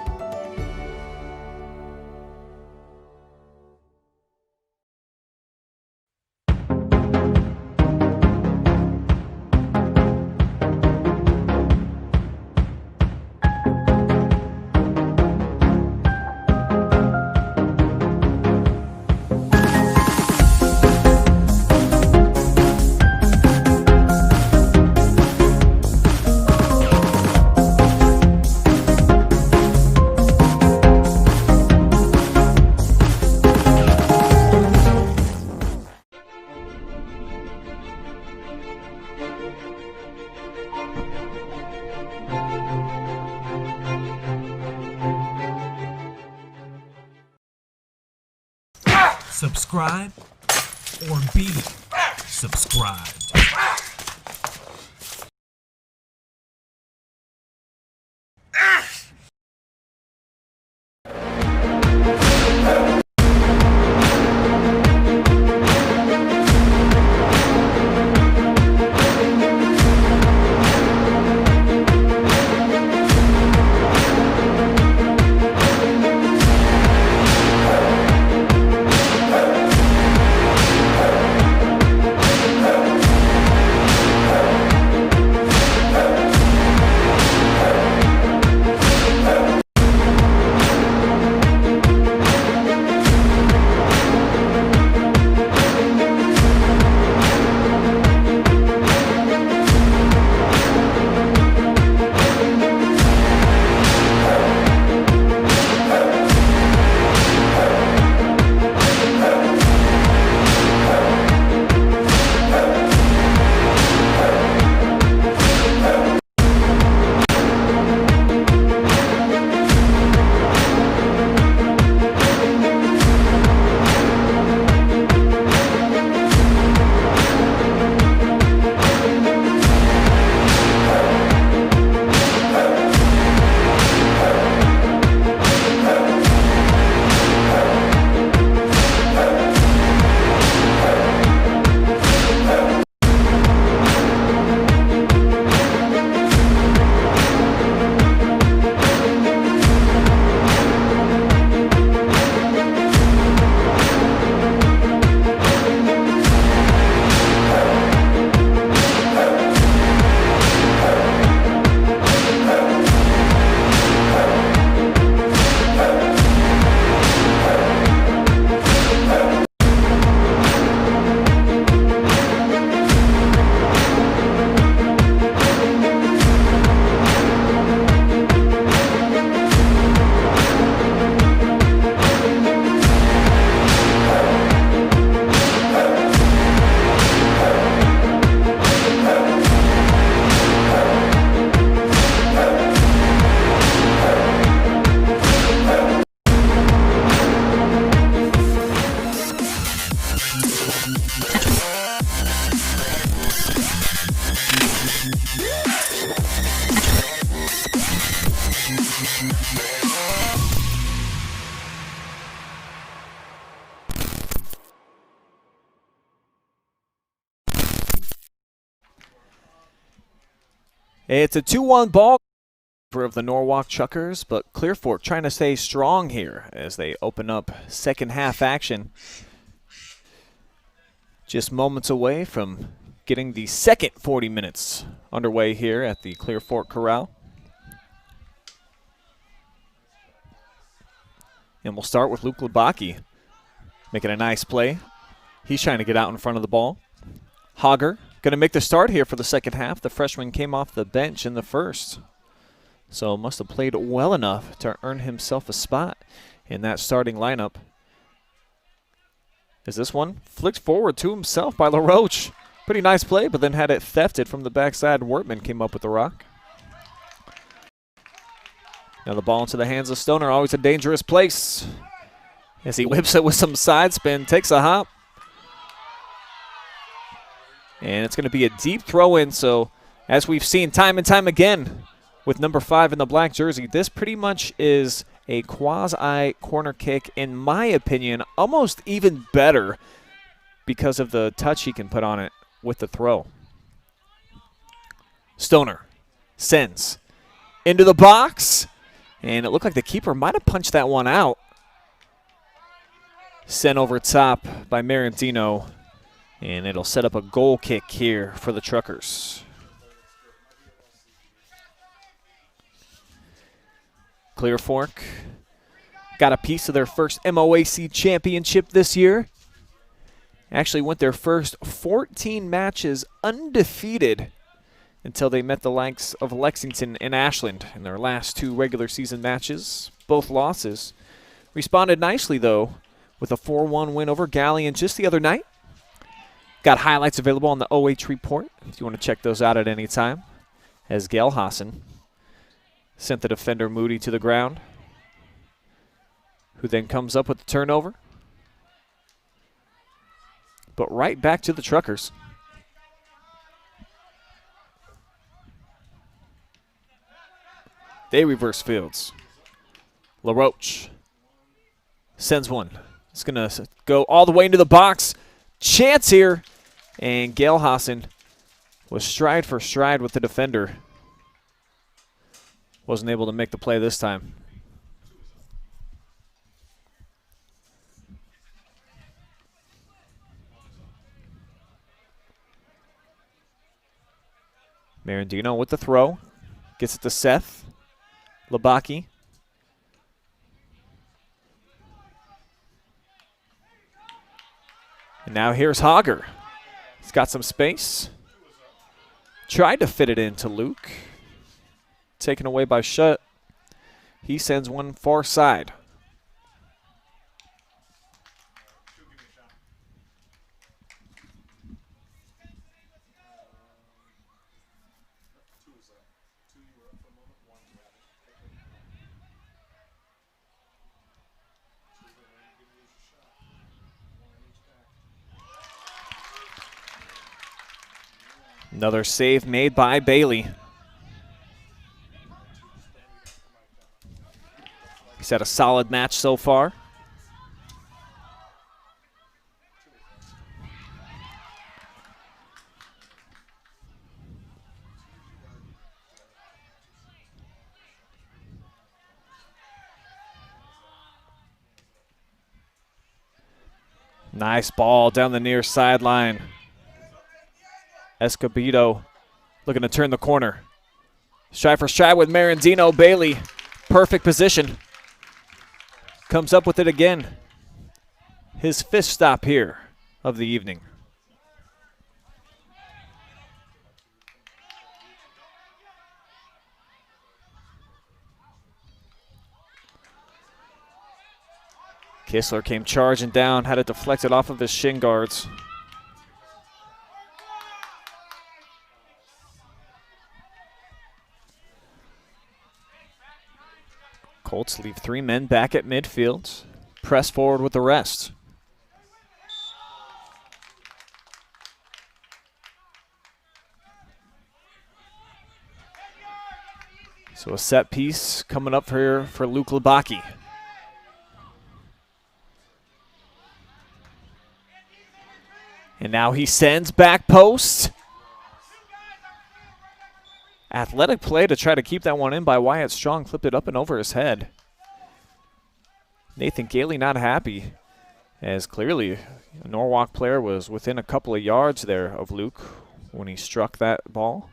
Subscribe or be subscribed.
It's a 2-1 ball of the Norwalk Chuckers, but ClearFit trying to stay strong here as they open up second half action. Just moments away from getting the second 40 minutes underway here at the ClearFit Corral. And we'll start with Luke Labaki making a nice play. He's trying to get out in front of the ball. Hager going to make the start here for the second half. The freshman came off the bench in the first, so must have played well enough to earn himself a spot in that starting lineup. Is this one flicked forward to himself by LaRoche. Pretty nice play, but then had it thefted from the backside. Wortman came up with the rock. Now the ball into the hands of Stoner, always a dangerous place. As he whips it with some side spin, takes a hop. And it's going to be a deep throw in, so as we've seen time and time again with number 5 in the black jersey, this pretty much is a quasi corner kick, in my opinion, almost even better because of the touch he can put on it with the throw. Stoner sends into the box, and it looked like the keeper might have punched that one out. Sent over top by Marantino, and it'll set up a goal kick here for the Truckers. ClearFit got a piece of their first MOAC championship this year. Actually went their first 14 matches undefeated until they met the likes of Lexington and Ashland in their last 2 regular season matches, both losses. Responded nicely, though, with a 4-1 win over Galleon just the other night. Got highlights available on the OH report if you want to check those out at any time, as Gail Hassan sent the defender Moody to the ground, who then comes up with the turnover. But right back to the Truckers. They reverse fields. LaRoche sends one. It's going to go all the way into the box. Chance here. And Gail Hassan was stride for stride with the defender. Wasn't able to make the play this time. Marandino with the throw. Gets it to Seth. Labaki. And now here's Hager. He's got some space. Tried to fit it into Luke. Taken away by Shutt. He sends one far side. Another save made by Bailey. He's had a solid match so far. Nice ball down the near sideline. Escobedo looking to turn the corner. Stride for stride with Marandino. Bailey, perfect position. Comes up with it again. His 5th stop here of the evening. Kistler came charging down, had it deflected off of his shin guards. Colts leave 3 men back at midfield. Press forward with the rest. So a set piece coming up here for Luke Labaki. And now he sends back post. athletic play to try to keep that one in by Wyatt Strong. Flipped it up and over his head. Nathan Gailey not happy, as clearly a Norwalk player was within a couple of yards there of Luke when he struck that ball.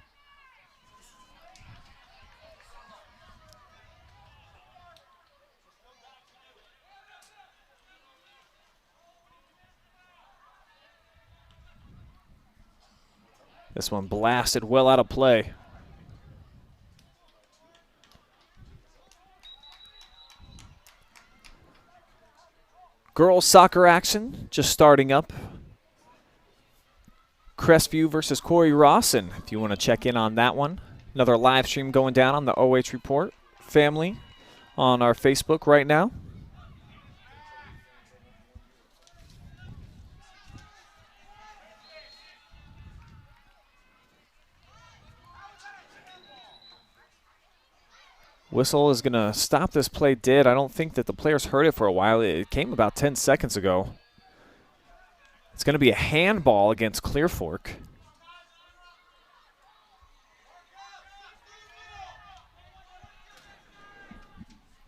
This one blasted well out of play. Girls soccer action just starting up. Crestview versus Corey Rawson, if you want to check in on that one. Another live stream going down on the OH Report family on our Facebook right now. Whistle is going to stop this play dead. I don't think that the players heard it for a while. It came about 10 seconds ago. It's going to be a handball against Clear Fork.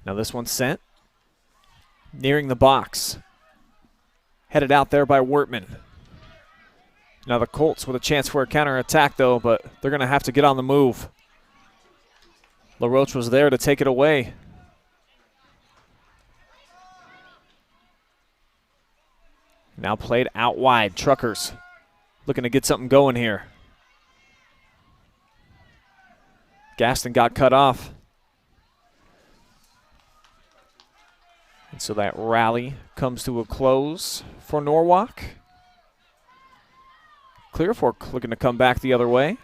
Now this one's sent. Nearing the box. Headed out there by Wortman. Now the Colts with a chance for a counterattack though, but they're going to have to get on the move. LaRoche was there to take it away. Now played out wide. Truckers looking to get something going here. Gaston got cut off. And so that rally comes to a close for Norwalk. Clear Fork looking to come back the other way.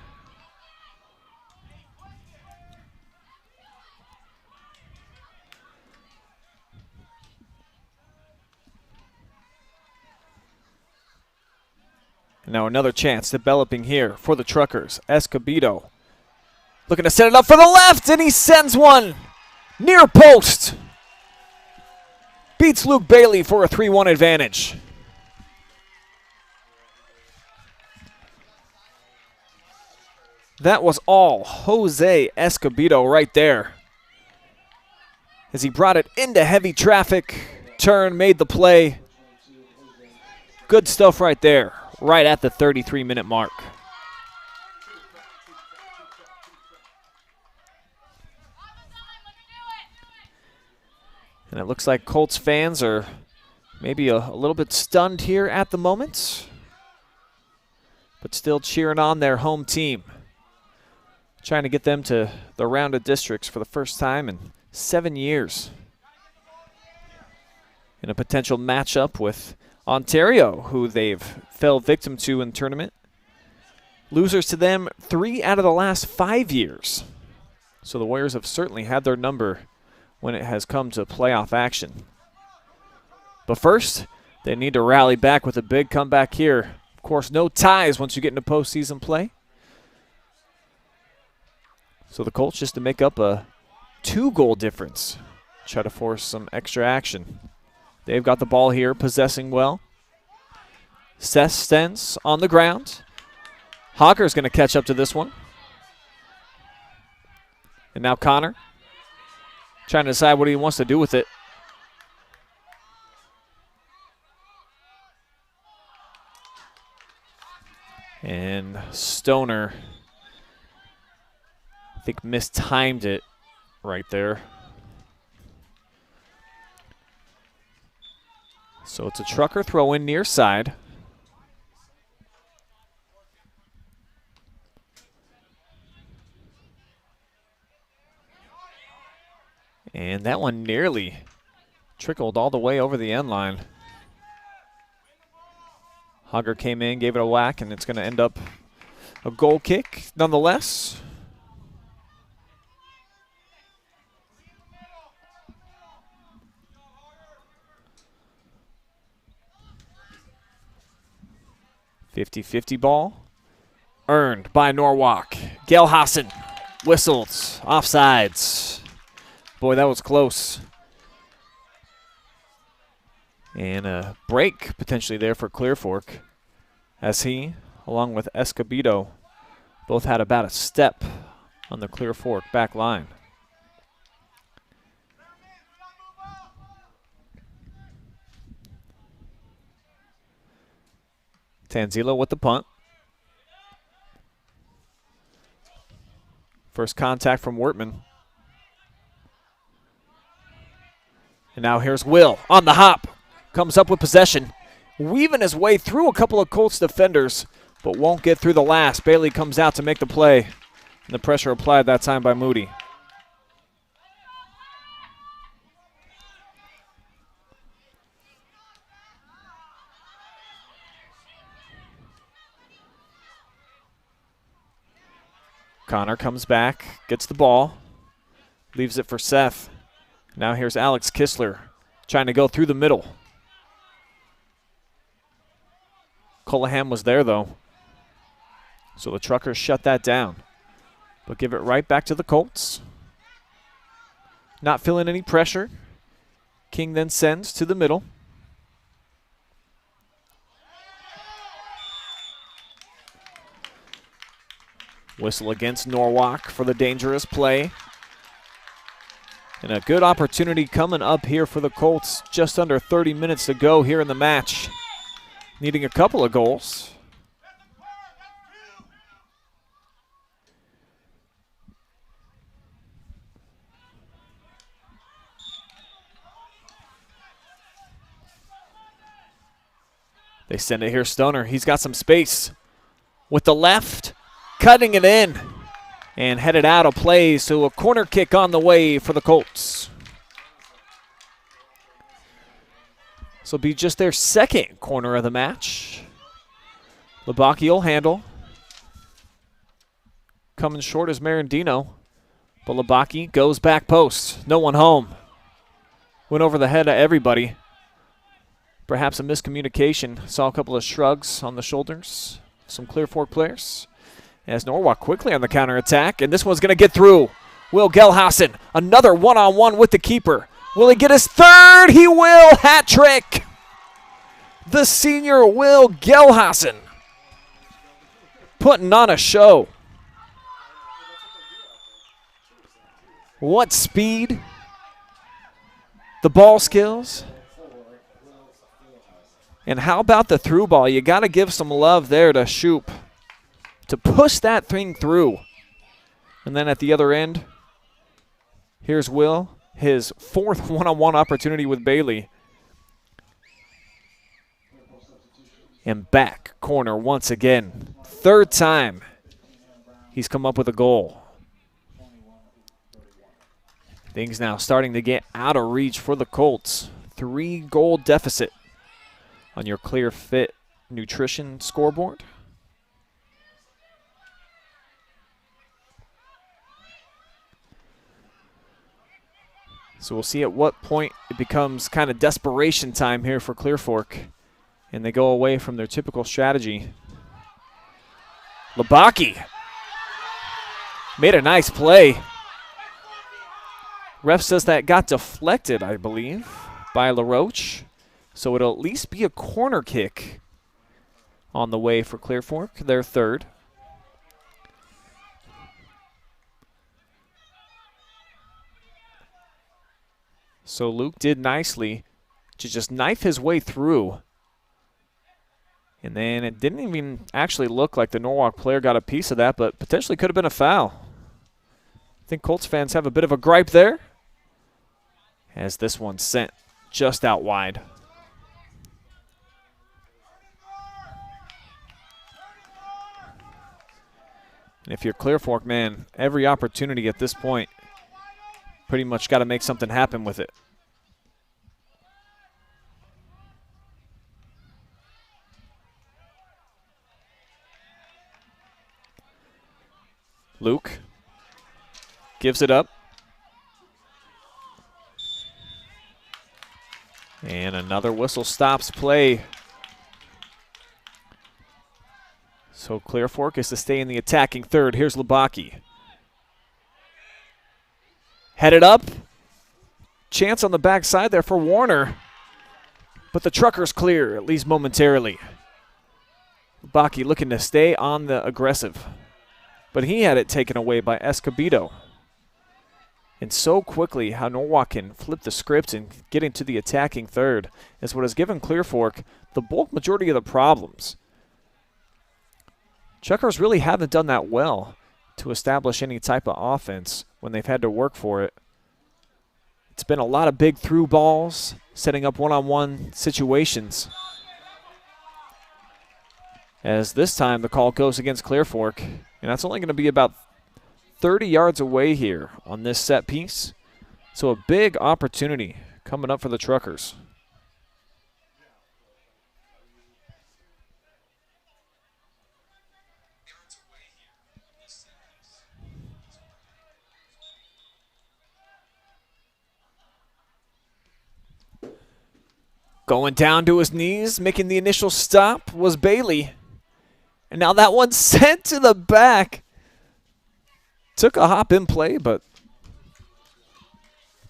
Now another chance developing here for the Truckers. Escobedo looking to set it up for the left, and he sends one near post. Beats Luke Bailey for a 3-1 advantage. That was all Jose Escobedo right there, as he brought it into heavy traffic, turned, made the play. Good stuff right there. Right at the 33-minute mark. And it looks like Colts fans are maybe a little bit stunned here at the moment, but still cheering on their home team. Trying to get them to the round of districts for the first time in 7 years. In a potential matchup with Ontario, who they've fell victim to in the tournament. Losers to them 3 out of the last 5 years. So the Warriors have certainly had their number when it has come to playoff action. But first, they need to rally back with a big comeback here. Of course, no ties once you get into postseason play. So the Colts just to make up a 2-goal difference. Try to force some extra action. They've got the ball here, possessing well. Seth Stens on the ground. Hawker's going to catch up to this one. And now Connor trying to decide what he wants to do with it. And Stoner, I think, mistimed it right there. So it's a Trucker throw in near side. And that one nearly trickled all the way over the end line. Hogger came in, gave it a whack, and it's going to end up a goal kick nonetheless. .50-50 ball. Earned by Norwalk. Gail Hassan whistled. Offsides. Boy, that was close. And a break potentially there for Clear Fork, as he, along with Escobedo, both had about a step on the Clear Fork back line. Tanzila with the punt. First contact from Wortman. And now here's Will on the hop. Comes up with possession. Weaving his way through a couple of Colts defenders, but won't get through the last. Bailey comes out to make the play. And the pressure applied that time by Moody. Connor comes back, gets the ball, leaves it for Seth. Now here's Alex Kistler trying to go through the middle. Colohan was there, though. So the Truckers shut that down. But give it right back to the Colts. Not feeling any pressure. King then sends to the middle. Whistle against Norwalk for the dangerous play. And a good opportunity coming up here for the Colts. Just under 30 minutes to go here in the match. Needing a couple of goals. They send it here, Stoner. He's got some space with the left. Cutting it in and headed out of play, so a corner kick on the way for the Colts. This will be just their second corner of the match. Labaki will handle. Coming short is Marandino, but Labaki goes back post. No one home. Went over the head of everybody. Perhaps a miscommunication. Saw a couple of shrugs on the shoulders. Some Clear Fork players. As Norwalk quickly on the counterattack, and this one's going to get through. Will Gelhausen, another one-on-one with the keeper. Will he get his third? He will. Hat trick. The senior Will Gelhausen putting on a show. What speed. The ball skills. And how about the through ball? You got to give some love there to Shoop to push that thing through. And then at the other end, here's Will, his fourth one-on-one opportunity with Bailey. And back corner once again. Third time he's come up with a goal. Things now starting to get out of reach for the Colts. 3-goal deficit on your ClearFit Nutrition scoreboard. So we'll see at what point it becomes kind of desperation time here for Clear Fork, and they go away from their typical strategy. Labaki made a nice play. Ref says that got deflected, I believe, by LaRoche. So it'll at least be a corner kick on the way for Clear Fork, their third. So Luke did nicely to just knife his way through. And then it didn't even actually look like the Norwalk player got a piece of that, but potentially could have been a foul. I think Colts fans have a bit of a gripe there, as this one's sent just out wide. And if you're Clear Fork, man, every opportunity at this point, pretty much got to make something happen with it. Luke gives it up. And another whistle stops play. So Clear Fork is to stay in the attacking third. Here's Labaki. Headed up. Chance on the backside there for Warner. But the Truckers clear, at least momentarily. Labaki looking to stay on the aggressive. but he had it taken away by Escobedo. And so quickly how Norwalk can flip the script and get into the attacking third is what has given Clear Fork the bulk majority of the problems. Truckers really haven't done that well to establish any type of offense when they've had to work for it. It's been a lot of big through balls, setting up one-on-one situations. As this time the call goes against Clear Fork, and that's only going to be about 30 yards away here on this set piece. So a big opportunity coming up for the Truckers. Going down to his knees, making the initial stop was Bailey. And now that one's sent to the back. Took a hop in play, but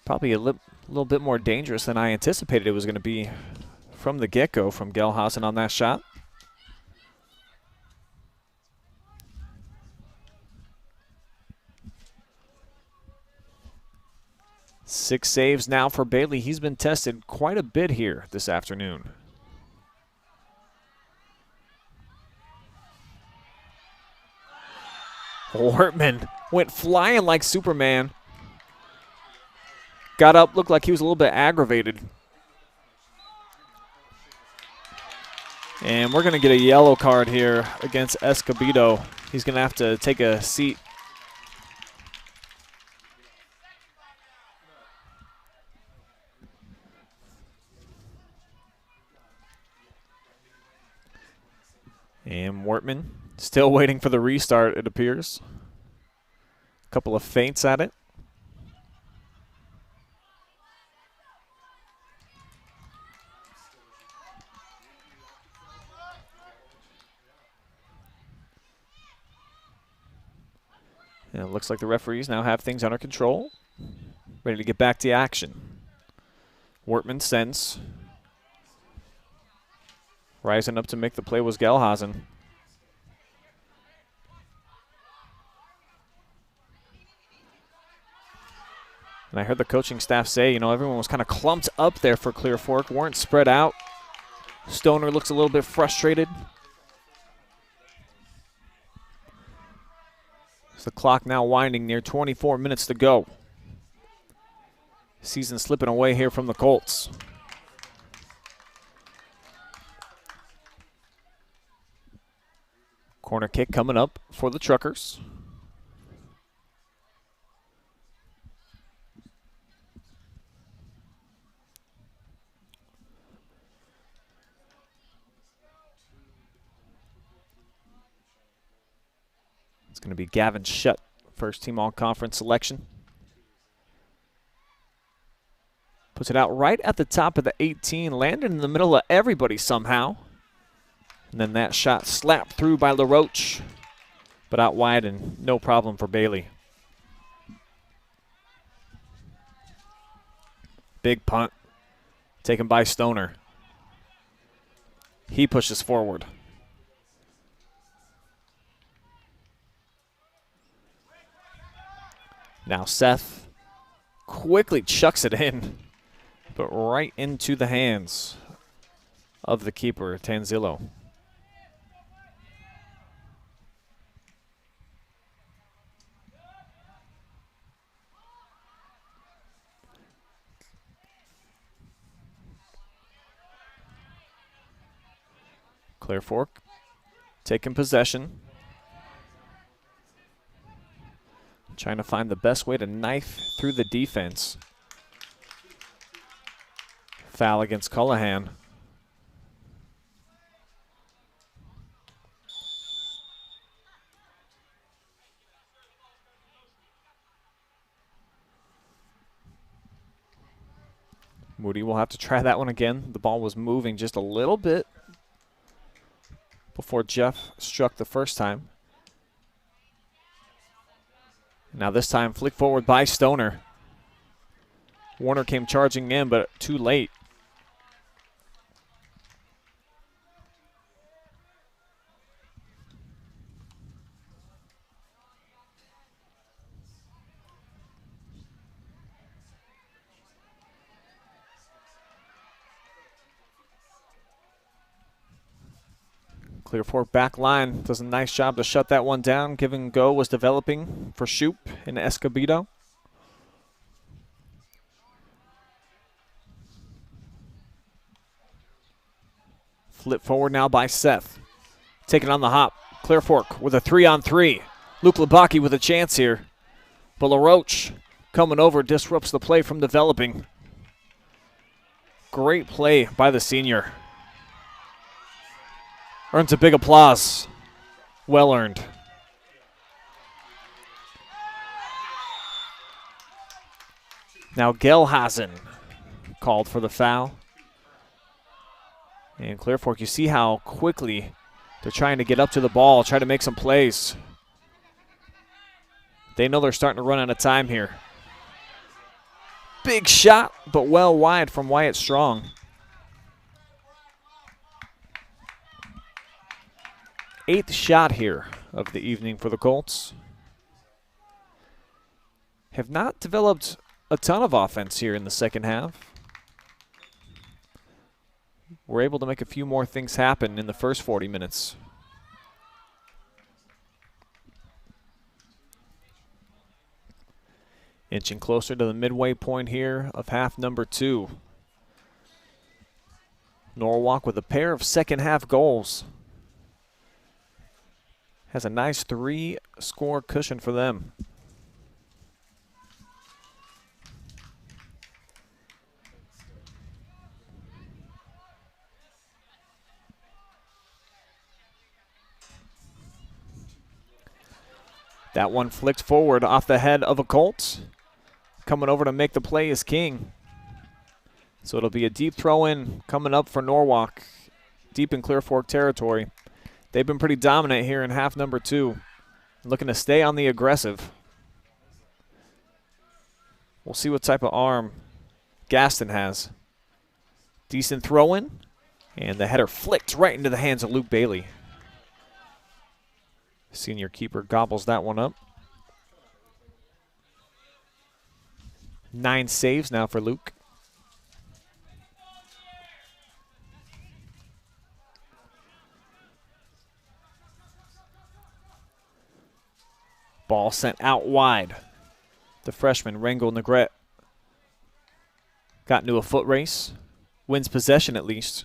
probably a little bit more dangerous than I anticipated it was going to be from the get-go from Gelhausen on that shot. Six saves now for Bailey. He's been tested quite a bit here this afternoon. Wortman went flying like Superman. Got up, looked like he was a little bit aggravated. And we're going to get a yellow card here against Escobedo. He's going to have to take a seat. And Wortman still waiting for the restart, it appears. A couple of feints at it. And it looks like the referees now have things under control. Ready to get back to action. Wortman sends. Rising up to make the play was Gelhausen. And I heard the coaching staff say, you know, everyone was kind of clumped up there for Clear Fork, weren't spread out. Stoner looks a little bit frustrated. It's the clock now winding near 24 minutes to go. Season slipping away here from the Colts. Corner kick coming up for the Truckers. It's going to be Gavin Shutt, first team all-conference selection. Puts it out right at the top of the 18, landed in the middle of everybody somehow. And then that shot slapped through by LaRoche, but out wide and no problem for Bailey. Big punt taken by Stoner. He pushes forward. Now Seth quickly chucks it in, but right into the hands of the keeper, Tanzillo. Clear Fork taking possession. Trying to find the best way to knife through the defense. Foul against Cullihan. Moody will have to try that one again. The ball was moving just a little bit before Jeff struck the first time. Now this time flick forward by Stoner. Warner came charging in, but too late. Clear Fork back line does a nice job to shut that one down. Give and go was developing for Shoup and Escobedo. Flip forward now by Seth. Taking on the hop. Clear Fork with a 3-on-3. Luke Labaki with a chance here. But LaRoche coming over disrupts the play from developing. Great play by the senior. Earns a big applause. Well earned. Now Gelhazen called for the foul. And Clear Fork, you see how quickly they're trying to get up to the ball, try to make some plays. They know they're starting to run out of time here. Big shot, but well wide from Wyatt Strong. 8th shot here of the evening for the Colts. Have not developed a ton of offense here in the second half. We're able to make a few more things happen in the first 40 minutes. Inching closer to the midway point here of half number 2. Norwalk with a pair of second half goals. Has a nice 3-score cushion for them. That one flicked forward off the head of a Colt. Coming over to make the play is King. So it'll be a deep throw in coming up for Norwalk, deep in Clear Fork territory. They've been pretty dominant here in half number 2. Looking to stay on the aggressive. We'll see what type of arm Gaston has. Decent throw in. And the header flicked right into the hands of Luke Bailey. Senior keeper gobbles that one up. 9 saves now for Luke. Ball sent out wide. The freshman, Rangel Negrete, got into a foot race. Wins possession at least.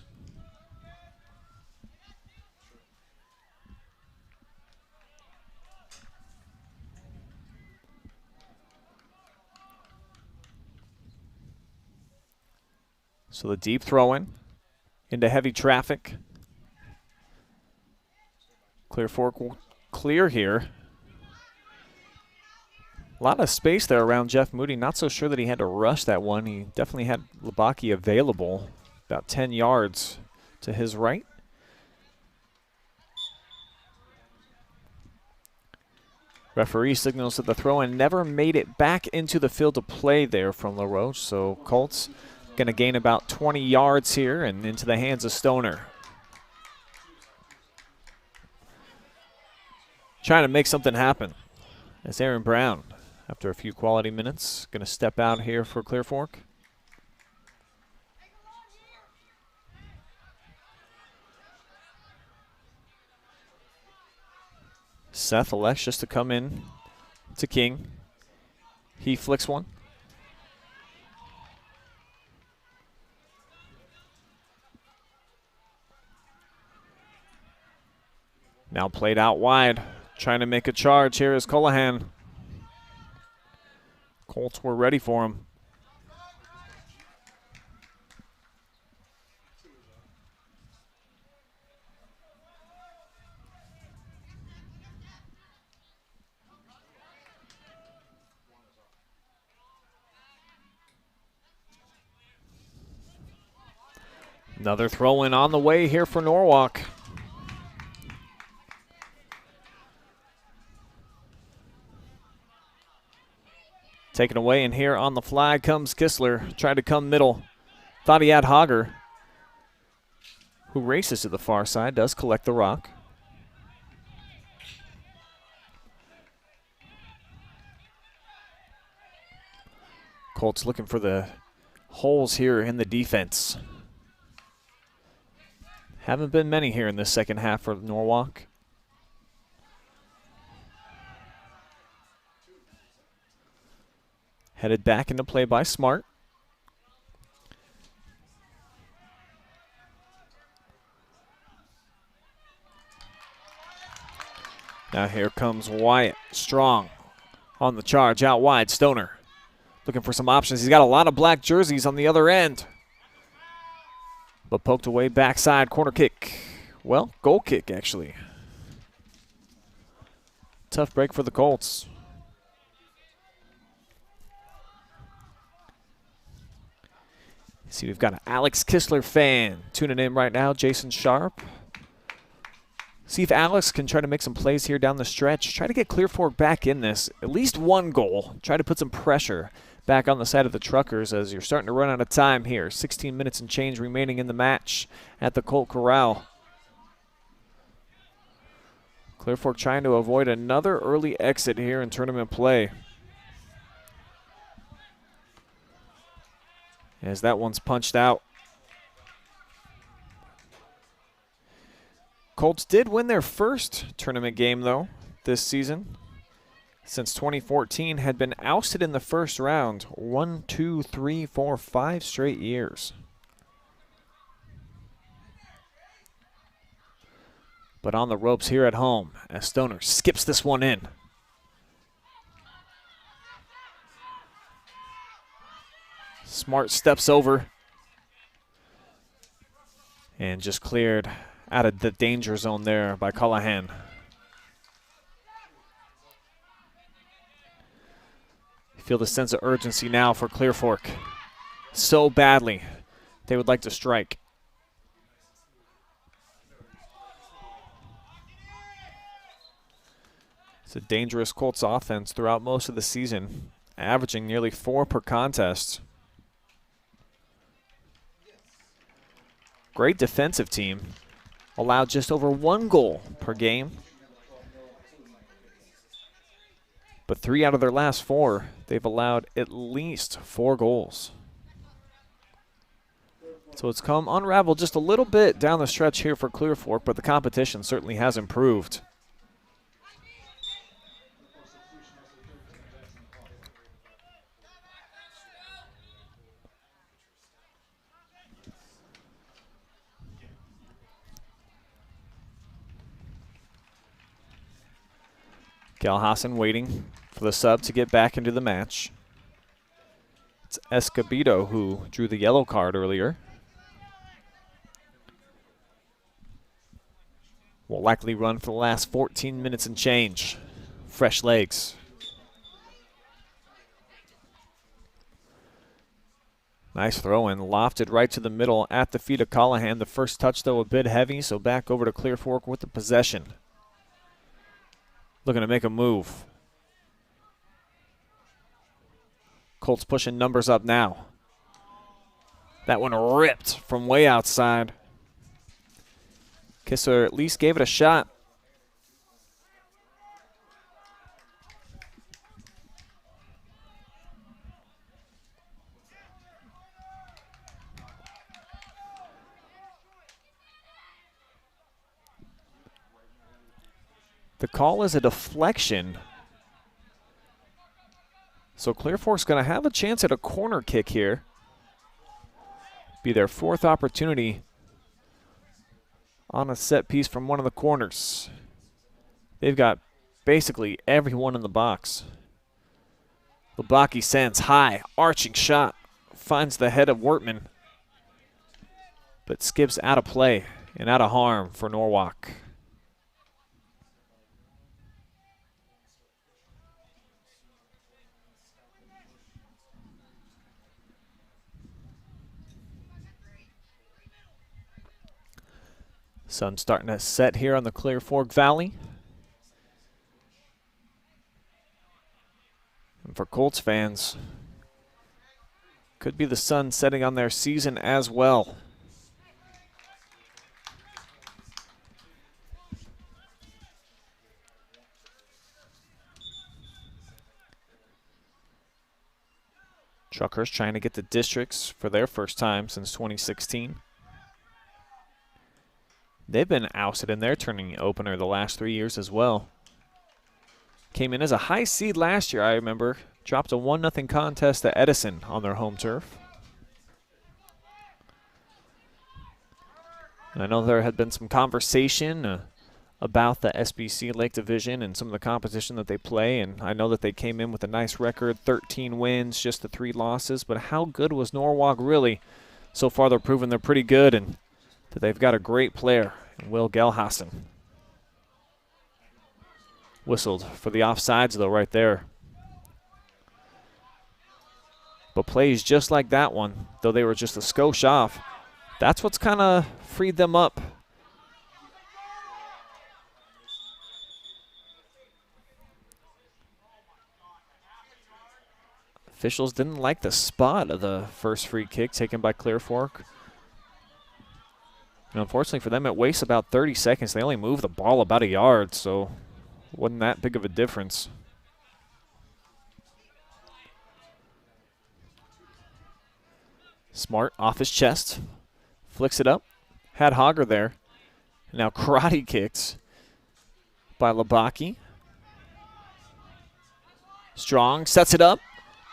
So the deep throw-in into heavy traffic. Clear Fork will clear here. A lot of space there around Jeff Moody. Not so sure that he had to rush that one. He definitely had Labaki available about 10 yards to his right. Referee signals that the throw-in never made it back into the field of play there from LaRoche. So Colts going to gain about 20 yards here and into the hands of Stoner. Trying to make something happen as Aaron Brown, after a few quality minutes, going to step out here for Clear Fork. Seth elects just to come in to King. He flicks one. Now played out wide. Trying to make a charge here is Colohan. Colts were ready for him. Another throw-in on the way here for Norwalk. Taken away, and here on the fly comes Kistler. Tried to come middle. Thought he had Hogger, who races to the far side, does collect the rock. Colts looking for the holes here in the defense. Haven't been many here in this second half for Norwalk. Headed back into play by Smart. Now here comes Wyatt, strong on the charge, out wide. Stoner looking for some options. He's got a lot of black jerseys on the other end. But poked away backside, corner kick. Well, goal kick actually. Tough break for the Colts. See, we've got an Alex Kistler fan tuning in right now, Jason Sharp. See if Alex can try to make some plays here down the stretch. Try to get Clear Fork back in this. At least one goal. Try to put some pressure back on the side of the Truckers as you're starting to run out of time here. 16 minutes and change remaining in the match at the Colt Corral. Clear Fork trying to avoid another early exit here in tournament play. As that one's punched out. Colts did win their first tournament game, though, this season. Since 2014, had been ousted in the first round 1, 2, 3, 4, 5 straight years. But on the ropes here at home as Stoner skips this one in. Smart steps over and just cleared out of the danger zone there by Callahan. Feel the sense of urgency now for Clear Fork. So badly they would like to strike. It's a dangerous Colts offense throughout most of the season, averaging nearly 4 per contest. Great defensive team. Allowed just over 1 goal per game. But 3 out of their last 4, they've allowed at least 4 goals. So it's come unraveled just a little bit down the stretch here for Clear Fork, but the competition certainly has improved. Galhassen waiting for the sub to get back into the match. It's Escobedo who drew the yellow card earlier. Will likely run for the last 14 minutes and change. Fresh legs. Nice throw in, lofted right to the middle at the feet of Callahan. The first touch, though, a bit heavy, so back over to Clear Fork with the possession. Looking to make a move. Colts pushing numbers up now. That one ripped from way outside. Kistler at least gave it a shot. The call is a deflection. So Clear Fork's going to have a chance at a corner kick here. Be their 4th opportunity on a set piece from one of the corners. They've got basically everyone in the box. Lubaki sends high, arching shot. Finds the head of Wortman, but skips out of play and out of harm for Norwalk. Sun starting to set here on the Clear Fork Valley. And for Colts fans, could be the sun setting on their season as well. Truckers trying to get the districts for their first time since 2016. They've been ousted in their tournament opener the last 3 years as well. Came in as a high seed last year, I remember. Dropped a 1-0 contest at Edison on their home turf. And I know there had been some conversation about the SBC Lake Division and some of the competition that they play, and I know that they came in with a nice record, 13 wins, just the 3 losses, but how good was Norwalk really? So far they're proving they're pretty good and that they've got a great player, Will Gelhassen. Whistled for the offsides though right there. But plays just like that one, though they were just a skosh off, that's what's kind of freed them up. Officials didn't like the spot of the first free kick taken by ClearFork. And unfortunately for them, it wastes about 30 seconds. They only move the ball about a yard, so wasn't that big of a difference. Smart off his chest, flicks it up, had Hogger there. And now karate kicks by Labaki. Strong sets it up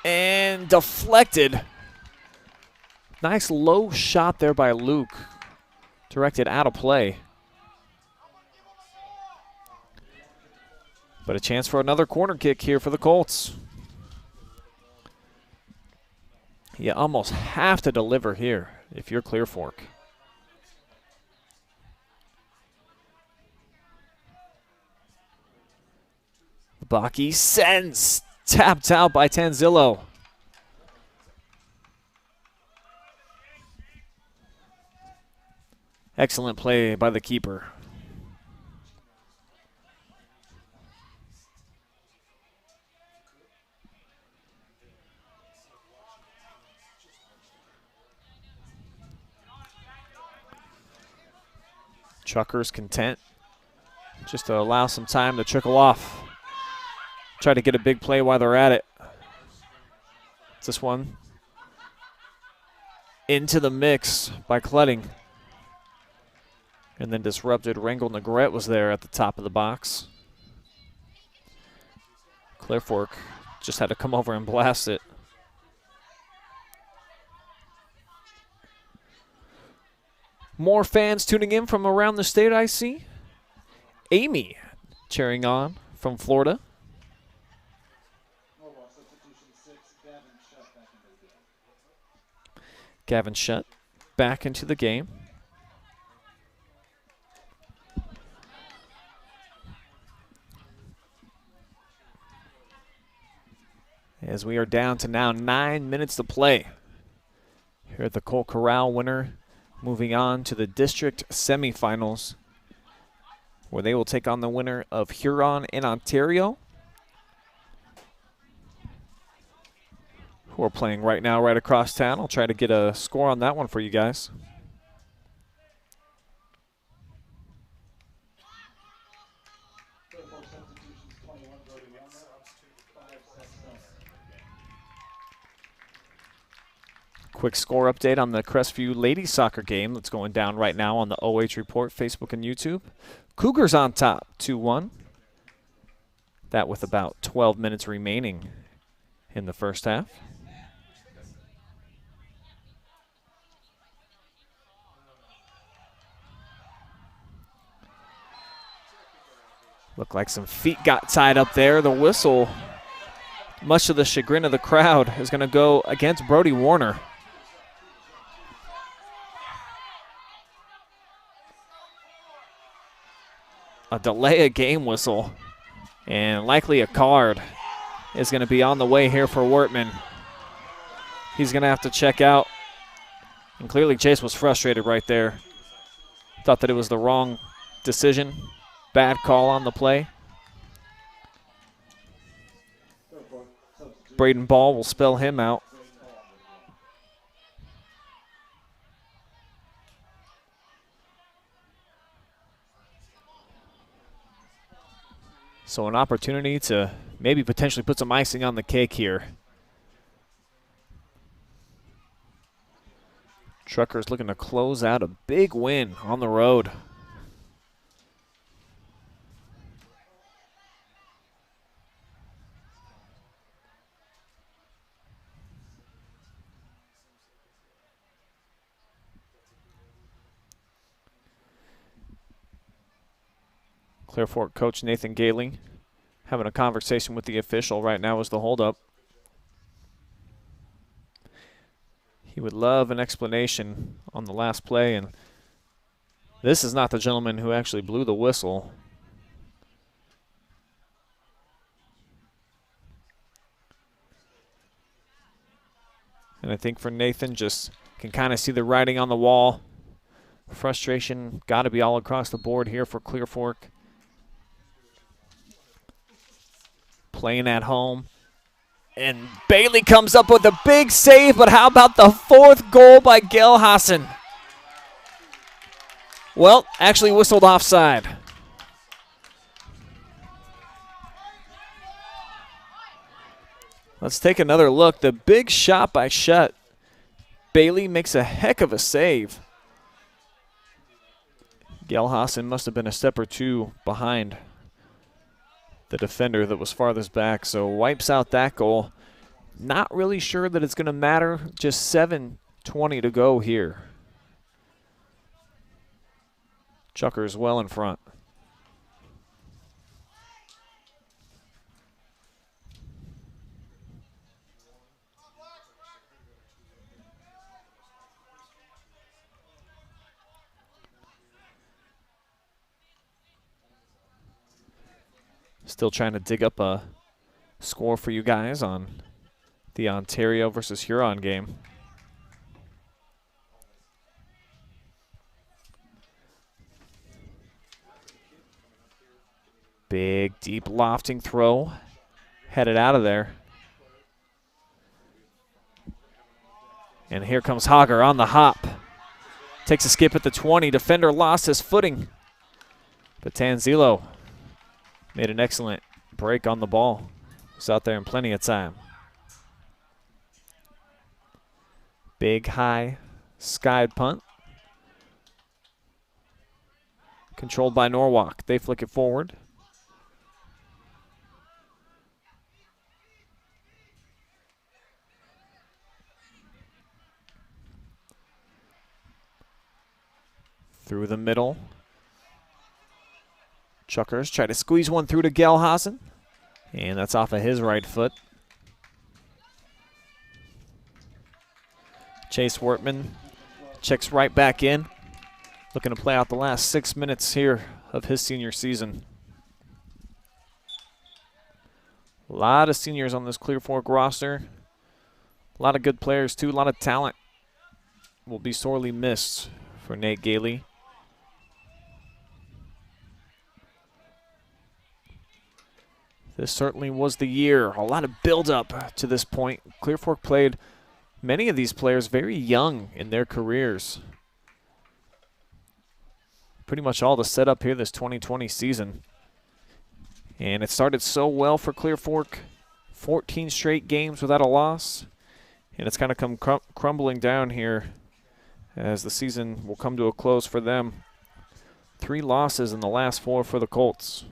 and deflected. Nice low shot there by Luke, directed out of play. But a chance for another corner kick here for the Colts. You almost have to deliver here if you're ClearFork. Baki sends, tapped out by Tanzillo. Excellent play by the keeper. Truckers content just to allow some time to trickle off. Try to get a big play while they're at it. It's this one into the mix by Cletting. And then disrupted. Rangel Negrete was there at the top of the box. ClearFork just had to come over and blast it. More fans tuning in from around the state, I see. Amy cheering on from Florida. Gavin Shutt back into the game. As we are down to now 9 minutes to play. Here at the Colt Corral winner moving on to the district semifinals, where they will take on the winner of Huron and Ontario, who are playing right now right across town. I'll try to get a score on that one for you guys. Quick score update on the Crestview ladies soccer game that's going down right now on the OH Report, Facebook, and YouTube. Cougars on top, 2-1. That with about 12 minutes remaining in the first half. Looked like some feet got tied up there. The whistle, much to the chagrin of the crowd, is going to go against Brody Warner. A delay of game whistle, and likely a card is going to be on the way here for Wortman. He's going to have to check out, and clearly Chase was frustrated right there. Thought that it was the wrong decision. Bad call on the play. Braden Ball will spell him out. So an opportunity to maybe potentially put some icing on the cake here. Truckers looking to close out a big win on the road. Clear Fork coach Nathan Gailey having a conversation with the official right now as the holdup. He would love an explanation on the last play, and this is not the gentleman who actually blew the whistle. And I think for Nathan, just can kind of see the writing on the wall. Frustration got to be all across the board here for Clear Fork. Playing at home. And Bailey comes up with a big save, but how about the fourth goal by Gail Hassan? Well, actually whistled offside. Let's take another look. The big shot by Shutt. Bailey makes a heck of a save. Gail Hassan must have been a step or two behind the defender that was farthest back, so wipes out that goal. Not really sure that it's going to matter. Just 7:20 to go here. Chuckers well in front. Still trying to dig up a score for you guys on the Ontario versus Huron game. Big, deep lofting throw. Headed out of there. And here comes Hager on the hop. Takes a skip at the 20. Defender lost his footing. But Tanzilo made an excellent break on the ball. Was out there in plenty of time. Big, high, skied punt. Controlled by Norwalk. They flick it forward. Through the middle. Chuckers try to squeeze one through to Gelhausen. And that's off of his right foot. Chase Wortman checks right back in. Looking to play out the last 6 minutes here of his senior season. A lot of seniors on this Clear Fork roster. A lot of good players too, a lot of talent. Will be sorely missed for Nate Gailey. This certainly was the year. A lot of build-up to this point. Clear Fork played many of these players very young in their careers. Pretty much all the setup here this 2020 season. And it started so well for Clear Fork. 14 straight games without a loss. And it's kind of come crumbling down here as the season will come to a close for them. 3 losses in the last 4 for the Colts.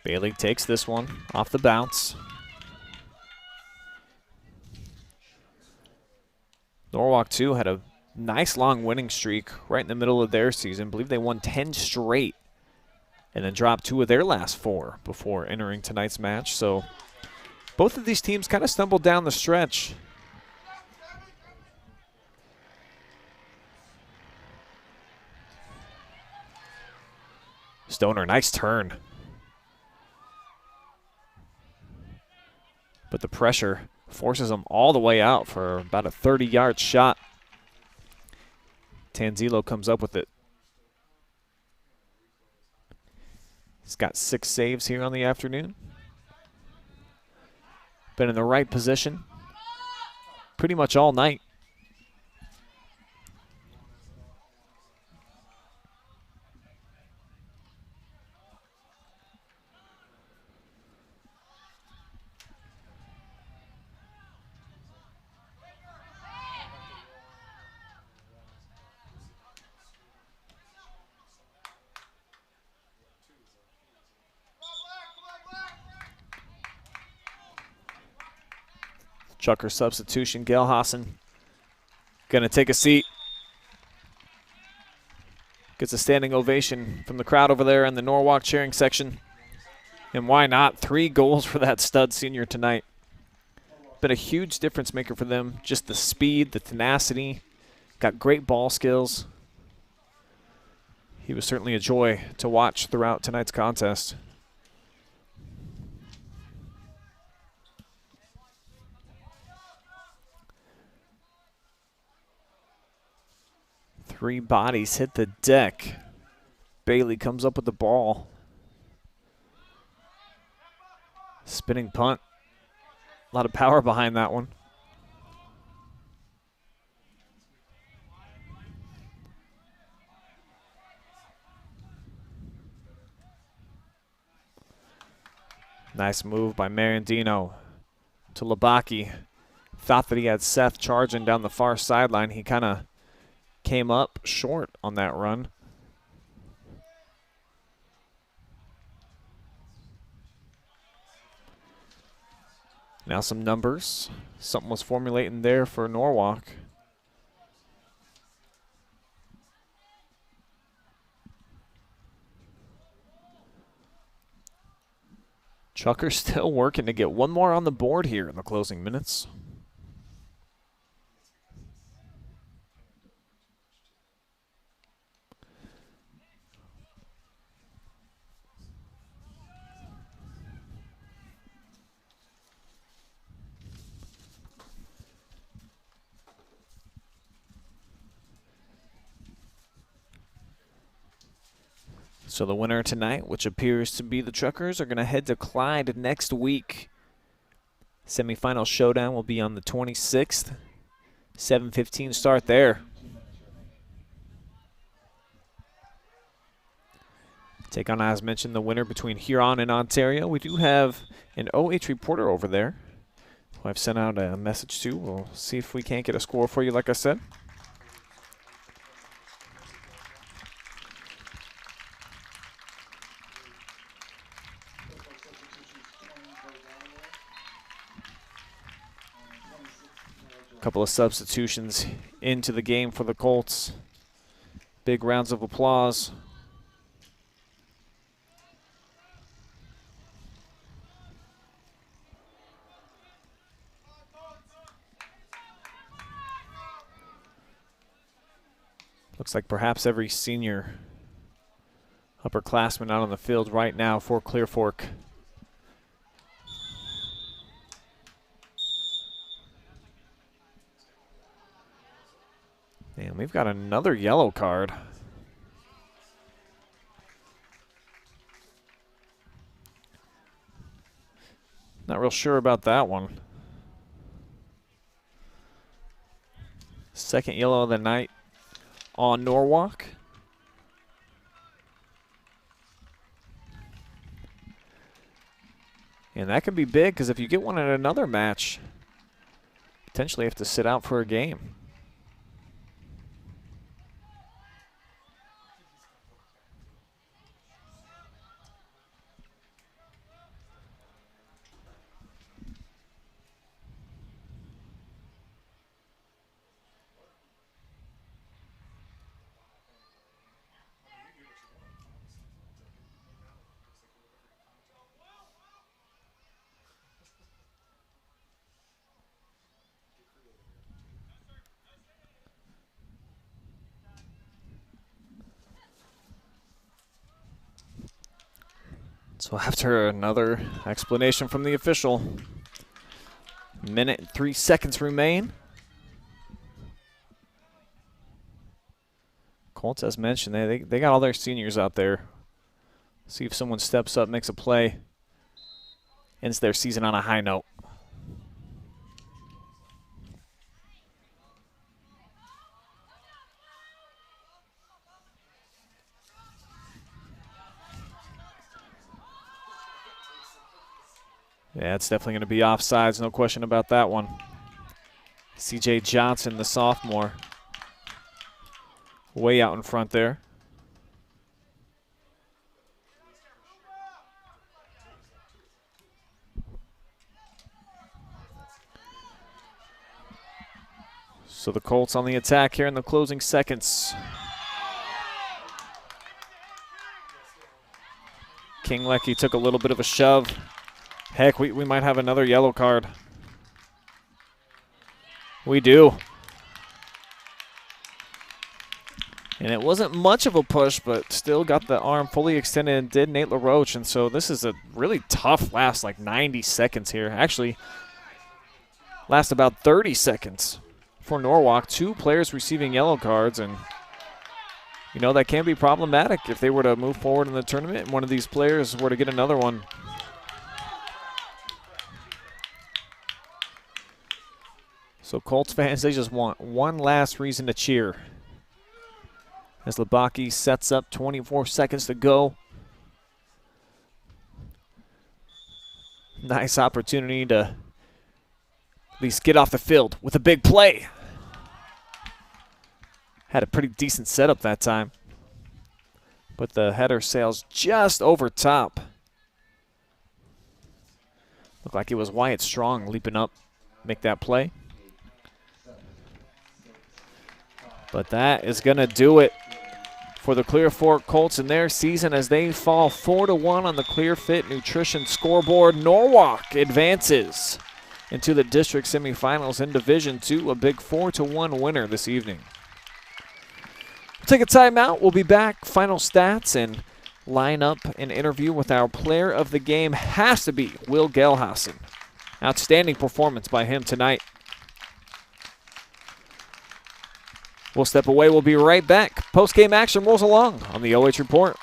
Bailey takes this one off the bounce. Norwalk, too, had a nice long winning streak right in the middle of their season. I believe they won 10 straight and then dropped 2 of their last 4 before entering tonight's match. So both of these teams kind of stumbled down the stretch. Stoner, nice turn. But the pressure forces them all the way out for about a 30-yard shot. Tanzilo comes up with it. He's got 6 saves here on the afternoon. Been in the right position pretty much all night. Chucker substitution. Gelhausen going to take a seat. Gets a standing ovation from the crowd over there in the Norwalk cheering section. And why not? 3 goals for that stud senior tonight. Been a huge difference maker for them. Just the speed, the tenacity. Got great ball skills. He was certainly a joy to watch throughout tonight's contest. Three bodies hit the deck. Bailey comes up with the ball. Spinning punt. A lot of power behind that one. Nice move by Marandino to Labaki. Thought that he had Seth charging down the far sideline. He kind of came up short on that run. Now some numbers. Something was formulating there for Norwalk. Chucker still working to get one more on the board here in the closing minutes. So the winner tonight, which appears to be the Truckers, are going to head to Clyde next week. Semifinal showdown will be on the 26th. 7:15 start there. Take on, as mentioned, the winner between Huron and Ontario. We do have an OH reporter over there who I've sent out a message to. We'll see if we can't get a score for you, like I said. Couple of substitutions into the game for the Colts. Big rounds of applause. Looks like perhaps every senior upperclassman out on the field right now for Clear Fork. And we've got another yellow card. Not real sure about that one. Second yellow of the night on Norwalk. And that could be big because if you get one in another match, potentially have to sit out for a game. So after another explanation from the official, minute and 3 seconds remain. Colts, as mentioned, they got all their seniors out there. See if someone steps up, makes a play, ends their season on a high note. Yeah, it's definitely going to be offsides, no question about that one. C.J. Johnson, the sophomore, way out in front there. So the Colts on the attack here in the closing seconds. Kinglecki took a little bit of a shove. Heck, we might have another yellow card. We do. And it wasn't much of a push, but still got the arm fully extended and did Nate LaRoche. And so this is a really tough last, like 90 seconds here. Actually, last about 30 seconds for Norwalk. 2 players receiving yellow cards, and you know that can be problematic if they were to move forward in the tournament and one of these players were to get another one. So Colts fans, they just want one last reason to cheer. As Labaki sets up, 24 seconds to go. Nice opportunity to at least get off the field with a big play. Had a pretty decent setup that time. But the header sails just over top. Looked like it was Wyatt Strong leaping up, make that play. But that is going to do it for the Clear Fork Colts in their season as they fall 4-1 on the ClearFit Nutrition scoreboard. Norwalk advances into the district semifinals in Division II, a big 4-1 winner this evening. We'll take a timeout. We'll be back. Final stats and line up an interview with our player of the game. Has to be Will Gelhausen. Outstanding performance by him tonight. We'll step away. We'll be right back. Post-game action rolls along on the OH Report.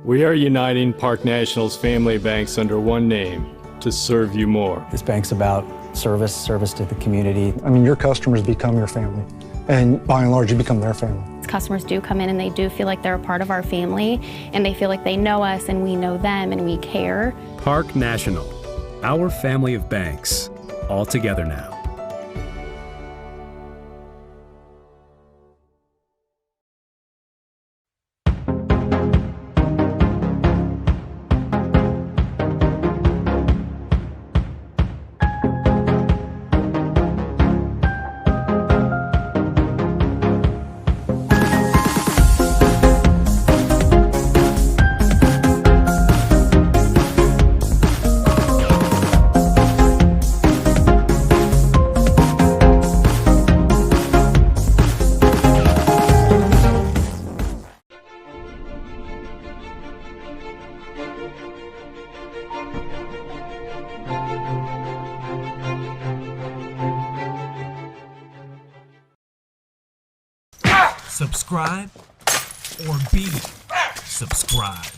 We are uniting Park National's family banks under one name to serve you more.
This bank's about service to the community.
I mean, your customers become your family, and by and large, you become their family.
Customers do come in and they do feel like they're a part of our family, and they feel like they know us and we know them and we care.
Park National, our family of banks, all together now.
Subscribe or be subscribed.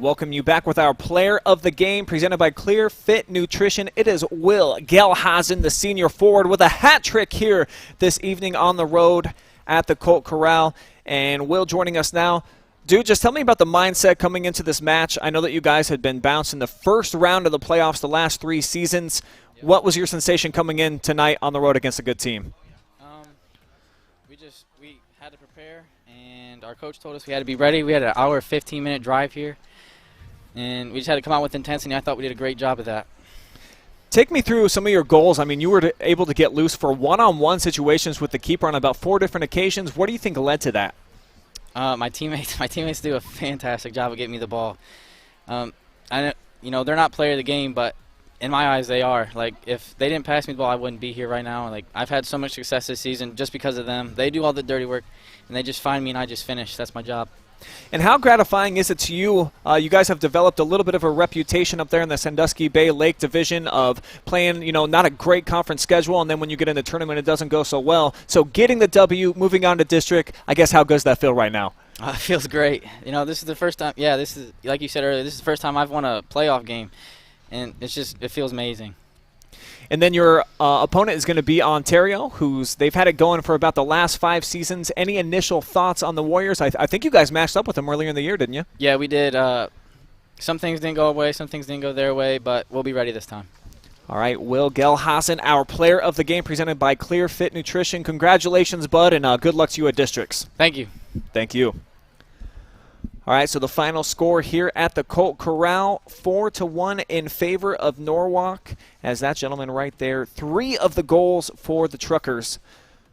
welcome you back with our player of the game presented by ClearFit Nutrition. It is Will Gelhazen, the senior forward, with a hat trick here this evening on the road at the Colt Corral. And Will joining us now. Dude, just tell me about the mindset coming into this match. I know that you guys had been bounced in the first round of the playoffs the last 3 seasons. What was your sensation coming in tonight on the road against a good team?
We had to prepare, and our coach told us we had to be ready. We had an hour, 15-minute drive here, and we just had to come out with intensity. I thought we did a great job of that.
Take me through some of your goals. I mean, you were able to get loose for one-on-one situations with the keeper on about 4 different occasions. What do you think led to that?
My teammates do a fantastic job of getting me the ball. They're not player of the game, but in my eyes, they are. Like, if they didn't pass me the ball, I wouldn't be here right now. Like, I've had so much success this season just because of them. They do all the dirty work, and they just find me, and I just finish. That's my job.
And how gratifying is it to you? You guys have developed a little bit of a reputation up there in the Sandusky Bay Lake Division of playing, not a great conference schedule, and then when you get in the tournament, it doesn't go so well. So getting the W, moving on to district, I guess how does that feel right now?
It feels great. This is the first time. Yeah, this is, like you said earlier, this is the first time I've won a playoff game. And it feels amazing.
And then your opponent is going to be Ontario, they've had it going for about the last 5 seasons. Any initial thoughts on the Warriors? I think you guys matched up with them earlier in the year, didn't you?
Yeah, we did. Some things didn't go away, some things didn't go their way, but we'll be ready this time.
All right, Will Gelhazen, our player of the game, presented by ClearFit Nutrition. Congratulations, bud, and good luck to you at districts.
Thank you.
Thank you. All right, so the final score here at the Colt Corral, 4-1 in favor of Norwalk. As that gentleman right there, 3 of the goals for the Truckers.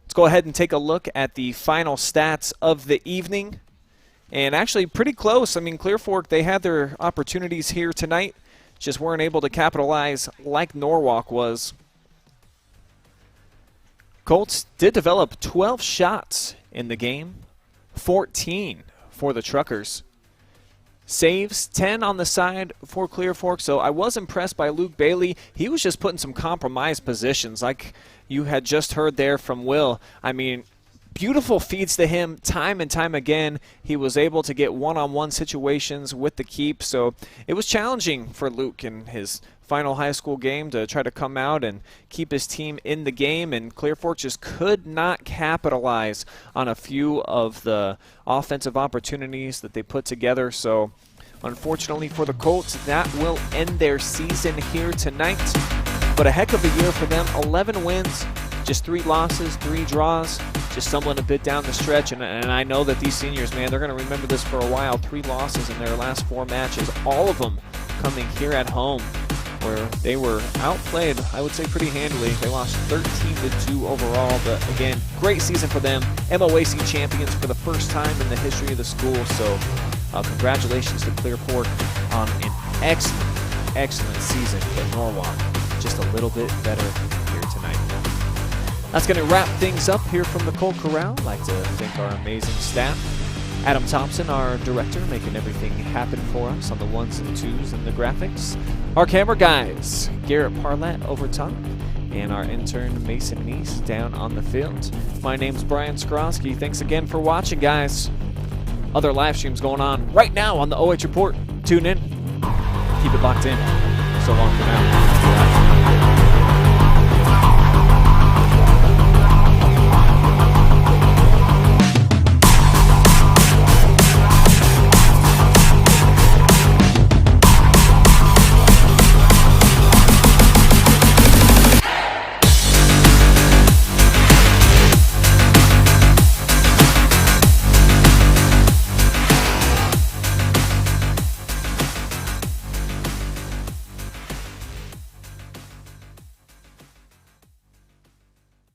Let's go ahead and take a look at the final stats of the evening. And actually pretty close. I mean, Clear Fork, they had their opportunities here tonight, just weren't able to capitalize like Norwalk was. Colts did develop 12 shots in the game, 14 for the Truckers. Saves, 10 on the side for Clear Fork. So I was impressed by Luke Bailey. He was just putting some compromised positions like you had just heard there from Will. I mean, beautiful feeds to him time and time again. He was able to get one-on-one situations with the keep. So it was challenging for Luke in his final high school game to try to come out and keep his team in the game, and Clear Fork just could not capitalize on a few of the offensive opportunities that they put together. So unfortunately for the Colts, that will end their season here tonight. But a heck of a year for them. 11 wins, just 3 losses, 3 draws, just stumbling a bit down the stretch. And I know that these seniors, man, they're going to remember this for a while. 3 losses in their last 4 matches, all of them coming here at home, where they were outplayed, I would say, pretty handily. They lost 13-2 overall, but again, great season for them. MOAC champions for the first time in the history of the school, so congratulations to Clear Fork on an excellent season, but Norwalk just a little bit better here tonight. That's going to wrap things up here from the Colt Corral. I'd like to thank our amazing staff. Adam Thompson, our director, making everything happen for us on the 1s and 2s and the graphics. Our camera guys, Garrett Parlett over top, and our intern Mason Neese down on the field. My name's Brian Skronsky. Thanks again for watching, guys. Other live streams going on right now on the OH Report. Tune in. Keep it locked in. So long for now.